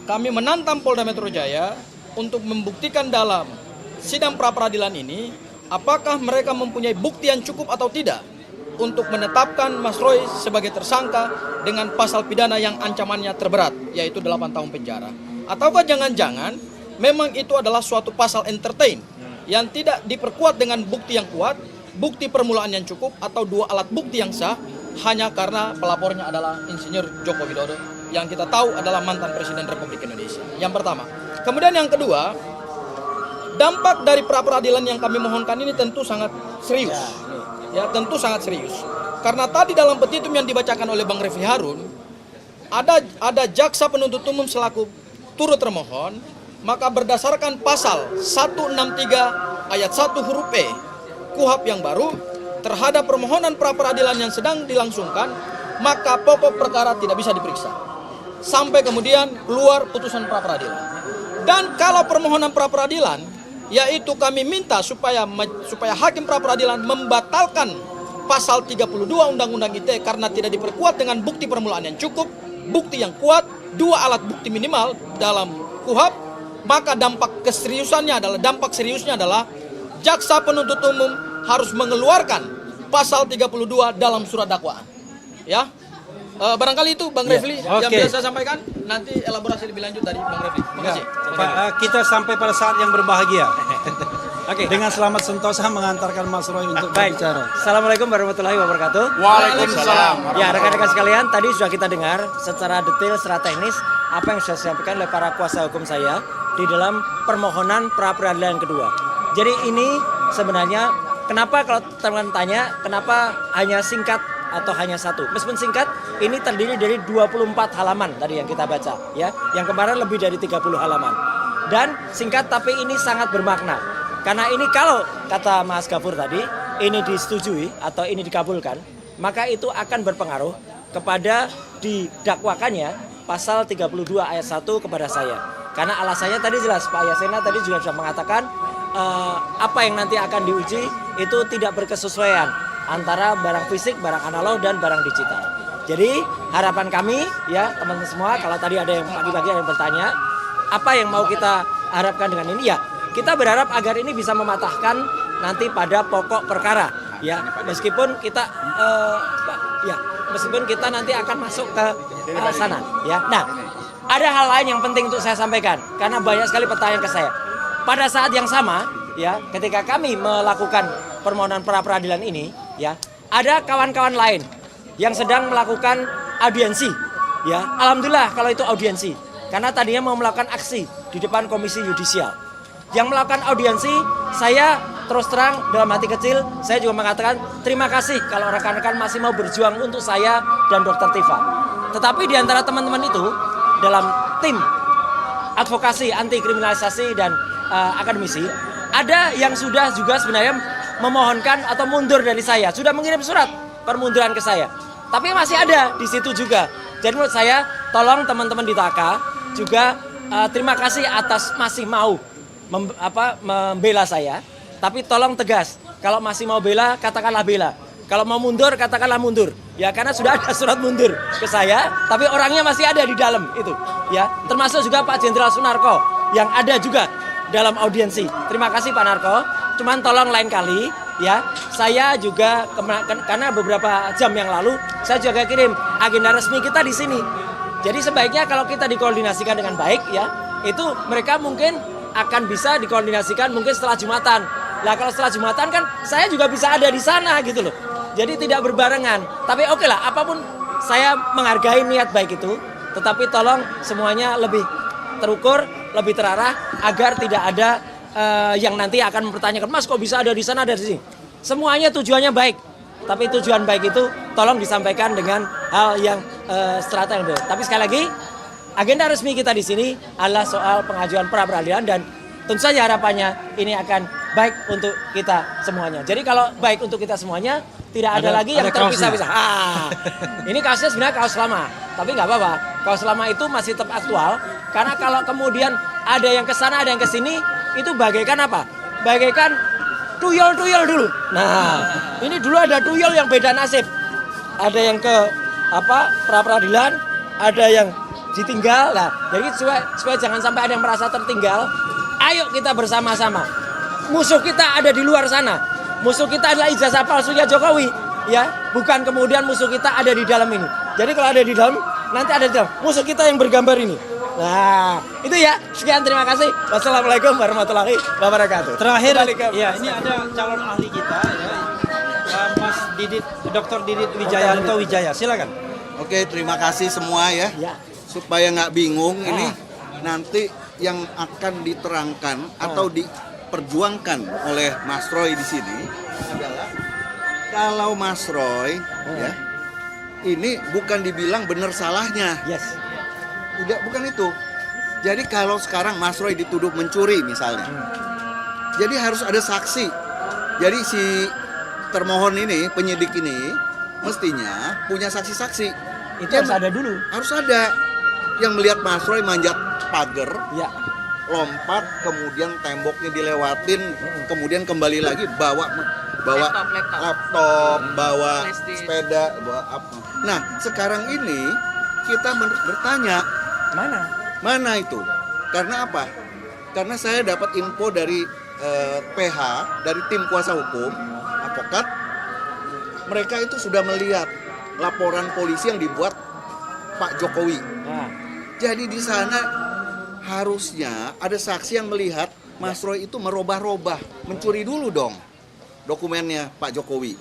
Kami menantang Polda Metro Jaya untuk membuktikan dalam sidang pra-peradilan ini apakah mereka mempunyai bukti yang cukup atau tidak untuk menetapkan Mas Roy sebagai tersangka dengan pasal pidana yang ancamannya terberat, yaitu 8 tahun penjara. Ataukah jangan-jangan memang itu adalah suatu pasal entertain yang tidak diperkuat dengan bukti yang kuat, bukti permulaan yang cukup, atau dua alat bukti yang sah, hanya karena pelapornya adalah Insinyur Joko Widodo yang kita tahu adalah mantan Presiden Republik Indonesia. Yang pertama. Kemudian yang kedua, dampak dari pra-peradilan yang kami mohonkan ini tentu sangat serius. Ya, tentu sangat serius. Karena tadi dalam petitum yang dibacakan oleh Bang Refli Harun, ada jaksa penuntut umum selaku turut termohon, maka berdasarkan pasal 163 ayat 1 huruf E KUHP yang baru terhadap permohonan pra-peradilan yang sedang dilangsungkan, maka pokok perkara tidak bisa diperiksa sampai kemudian keluar putusan pra-peradilan. Dan kalau permohonan pra-peradilan, yaitu kami minta supaya hakim pra-peradilan membatalkan pasal 32 Undang-Undang ITE karena tidak diperkuat dengan bukti permulaan yang cukup, bukti yang kuat, dua alat bukti minimal dalam KUHP, maka dampak seriusnya adalah jaksa penuntut umum harus mengeluarkan pasal 32 dalam surat dakwaan. Ya. Barangkali itu Bang Refli yang bisa saya sampaikan, nanti elaborasi lebih lanjut dari Bang Refli. Terima kasih. Kita sampai pada saat yang berbahagia. Oke. Dengan selamat sentosa mengantarkan Mas Roy untuk berbicara. Assalamualaikum warahmatullahi wabarakatuh. Waalaikumsalam. Ya, rekan-rekan sekalian, tadi sudah kita dengar secara detail, secara teknis apa yang sudah disampaikan oleh para kuasa hukum saya di dalam permohonan pra-peradilan kedua. Jadi ini sebenarnya kenapa kalau teman-teman tanya kenapa hanya singkat atau hanya satu. Meskipun singkat, ini terdiri dari 24 halaman tadi yang kita baca, ya. Yang kemarin lebih dari 30 halaman. Dan singkat tapi ini sangat bermakna. Karena ini kalau kata Mas Gafur tadi, ini disetujui atau ini dikabulkan, maka itu akan berpengaruh kepada didakwakannya pasal 32 ayat 1 kepada saya. Karena alasannya tadi jelas, Pak Yasena tadi juga sudah mengatakan apa yang nanti akan diuji itu tidak berkesesuaian antara barang fisik, barang analog, dan barang digital. Jadi harapan kami ya teman-teman semua, kalau tadi ada yang pagi-pagi ada yang bertanya, apa yang mau kita harapkan dengan ini? Ya, kita berharap agar ini bisa mematahkan nanti pada pokok perkara. Ya, meskipun kita meskipun kita nanti akan masuk ke sana. Ya, nah ada hal lain yang penting untuk saya sampaikan karena banyak sekali pertanyaan ke saya. Pada saat yang sama, ya, ketika kami melakukan permohonan pra-peradilan ini, ya, ada kawan-kawan lain yang sedang melakukan audiensi, ya. Alhamdulillah kalau itu audiensi, karena tadinya mau melakukan aksi di depan Komisi Yudisial. Yang melakukan audiensi, saya terus terang dalam hati kecil, saya juga mengatakan terima kasih kalau rekan-rekan masih mau berjuang untuk saya dan Dr. Tifa. Tetapi di antara teman-teman itu dalam tim advokasi anti kriminalisasi dan akademisi, ada yang sudah juga sebenarnya memohonkan atau mundur dari saya, sudah mengirim surat permunduran ke saya. Tapi masih ada di situ juga. Jadi menurut saya, tolong teman-teman di TAKA juga terima kasih atas masih mau membela saya, tapi tolong tegas. Kalau masih mau bela, katakanlah bela. Kalau mau mundur, katakanlah mundur. Ya, karena sudah ada surat mundur ke saya, tapi orangnya masih ada di dalam itu. Ya, termasuk juga Pak Jenderal Sunarko yang ada juga dalam audiensi. Terima kasih Pak Narko. Cuman tolong lain kali, ya. Saya juga karena beberapa jam yang lalu saya juga kirim agenda resmi kita di sini. Jadi sebaiknya kalau kita dikoordinasikan dengan baik, ya, itu mereka mungkin akan bisa dikoordinasikan mungkin setelah Jumatan. Lah kalau setelah Jumatan kan saya juga bisa ada di sana gitu loh. Jadi tidak berbarengan. Tapi oke lah, apapun saya menghargai niat baik itu. Tetapi tolong semuanya lebih terukur, lebih terarah agar tidak ada yang nanti akan mempertanyakan, Mas kok bisa ada di sana, ada di sini. Semuanya tujuannya baik. Tapi tujuan baik itu tolong disampaikan dengan hal yang strategis. Tapi sekali lagi, agenda resmi kita di sini adalah soal pengajuan pra peradilan dan tentu saja harapannya ini akan baik untuk kita semuanya. Jadi kalau baik untuk kita semuanya, tidak ada lagi yang terpisah-pisah. Ini kaosnya sebenarnya kaos lama, tapi nggak apa-apa. Kaos lama itu masih tetap aktual, karena kalau kemudian ada yang ke sana, ada yang ke sini, itu bagaikan apa? Bagaikan tuyul-tuyul dulu. Nah, ini dulu ada tuyul yang beda nasib. Ada yang ke pra peradilan, ada yang ditinggal. Nah, jadi supaya jangan sampai ada yang merasa tertinggal, ayo kita bersama-sama. Musuh kita ada di luar sana. Musuh kita adalah ijazah palsunya Jokowi, ya. Bukan kemudian musuh kita ada di dalam ini. Jadi kalau ada di dalam, nanti ada di dalam. Musuh kita yang bergambar ini. Nah, itu ya. Sekian, terima kasih. Wassalamualaikum warahmatullahi wabarakatuh. Terakhir, ya ini ada calon ahli kita, ya, Mas Didit, Dr. Didit Wijaya. Silakan. Oke, terima kasih semua ya. Supaya nggak bingung ini nanti yang akan diterangkan atau diperjuangkan oleh Mas Roy di sini adalah kalau Mas Roy ya ini bukan dibilang benar salahnya. Tidak, bukan itu. Jadi kalau sekarang Mas Roy dituduh mencuri misalnya, jadi harus ada saksi. Jadi si termohon ini, penyidik ini mestinya punya saksi-saksi. Itu harus ada dulu. Harus ada yang melihat Mas Roy manjat pagar, lompat, kemudian temboknya dilewatin, kemudian kembali lagi bawa laptop, bawa sepeda, bawa apa. Nah, sekarang ini kita bertanya, mana itu? Karena apa? Karena saya dapat info dari PH, dari tim kuasa hukum, advokat, mereka itu sudah melihat laporan polisi yang dibuat Pak Jokowi. Jadi di sana harusnya ada saksi yang melihat Mas Roy itu merubah-rubah, mencuri dulu dong dokumennya Pak Jokowi.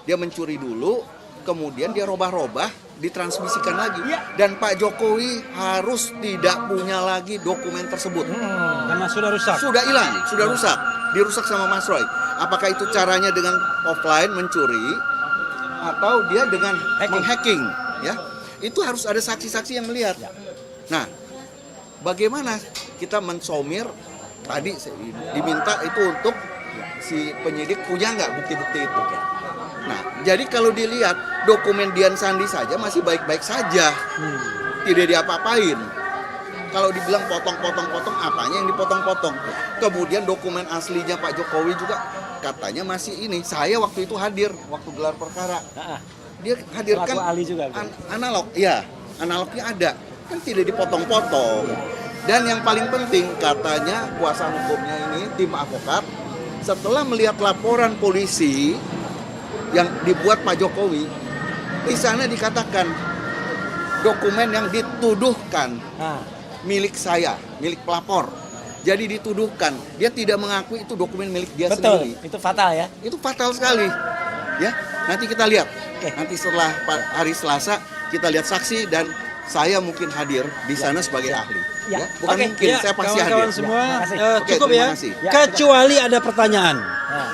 Dia mencuri dulu, kemudian dia robah-robah, ditransmisikan lagi. Dan Pak Jokowi harus tidak punya lagi dokumen tersebut. Karena sudah rusak. Sudah hilang, sudah rusak. Dirusak sama Mas Roy. Apakah itu caranya dengan offline mencuri atau dia dengan menghacking, ya? Itu harus ada saksi-saksi yang melihat. Nah, bagaimana kita mensomir tadi diminta itu untuk si penyidik punya nggak bukti-bukti itu? Nah, jadi kalau dilihat dokumen Dian Sandi saja masih baik-baik saja, tidak diapa-apain. Kalau dibilang potong-potong-potong, apanya yang dipotong-potong? Kemudian dokumen aslinya Pak Jokowi juga katanya masih ini. Saya waktu itu hadir waktu gelar perkara. Dia hadirkan analog, ya, analognya ada, kan tidak dipotong-potong. Dan yang paling penting katanya kuasa hukumnya ini tim advokat setelah melihat laporan polisi yang dibuat Pak Jokowi, di sana dikatakan dokumen yang dituduhkan milik saya, milik pelapor. Jadi dituduhkan, dia tidak mengakui itu dokumen milik dia sendiri. Itu fatal ya? Itu fatal sekali. Ya, nanti kita lihat. Nanti setelah hari Selasa kita lihat saksi dan saya mungkin hadir di sana sebagai ahli. Ya, bukan mungkin, saya pasti kawan-kawan hadir. semua, cukup ya. Kecuali ada pertanyaan.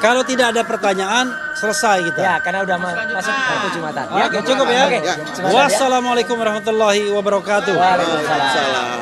Kalau tidak ada pertanyaan, selesai kita. Ya, karena udah masuk waktu Jumatan. Cukup ya. Wassalamualaikum warahmatullahi wabarakatuh. Waalaikumsalam.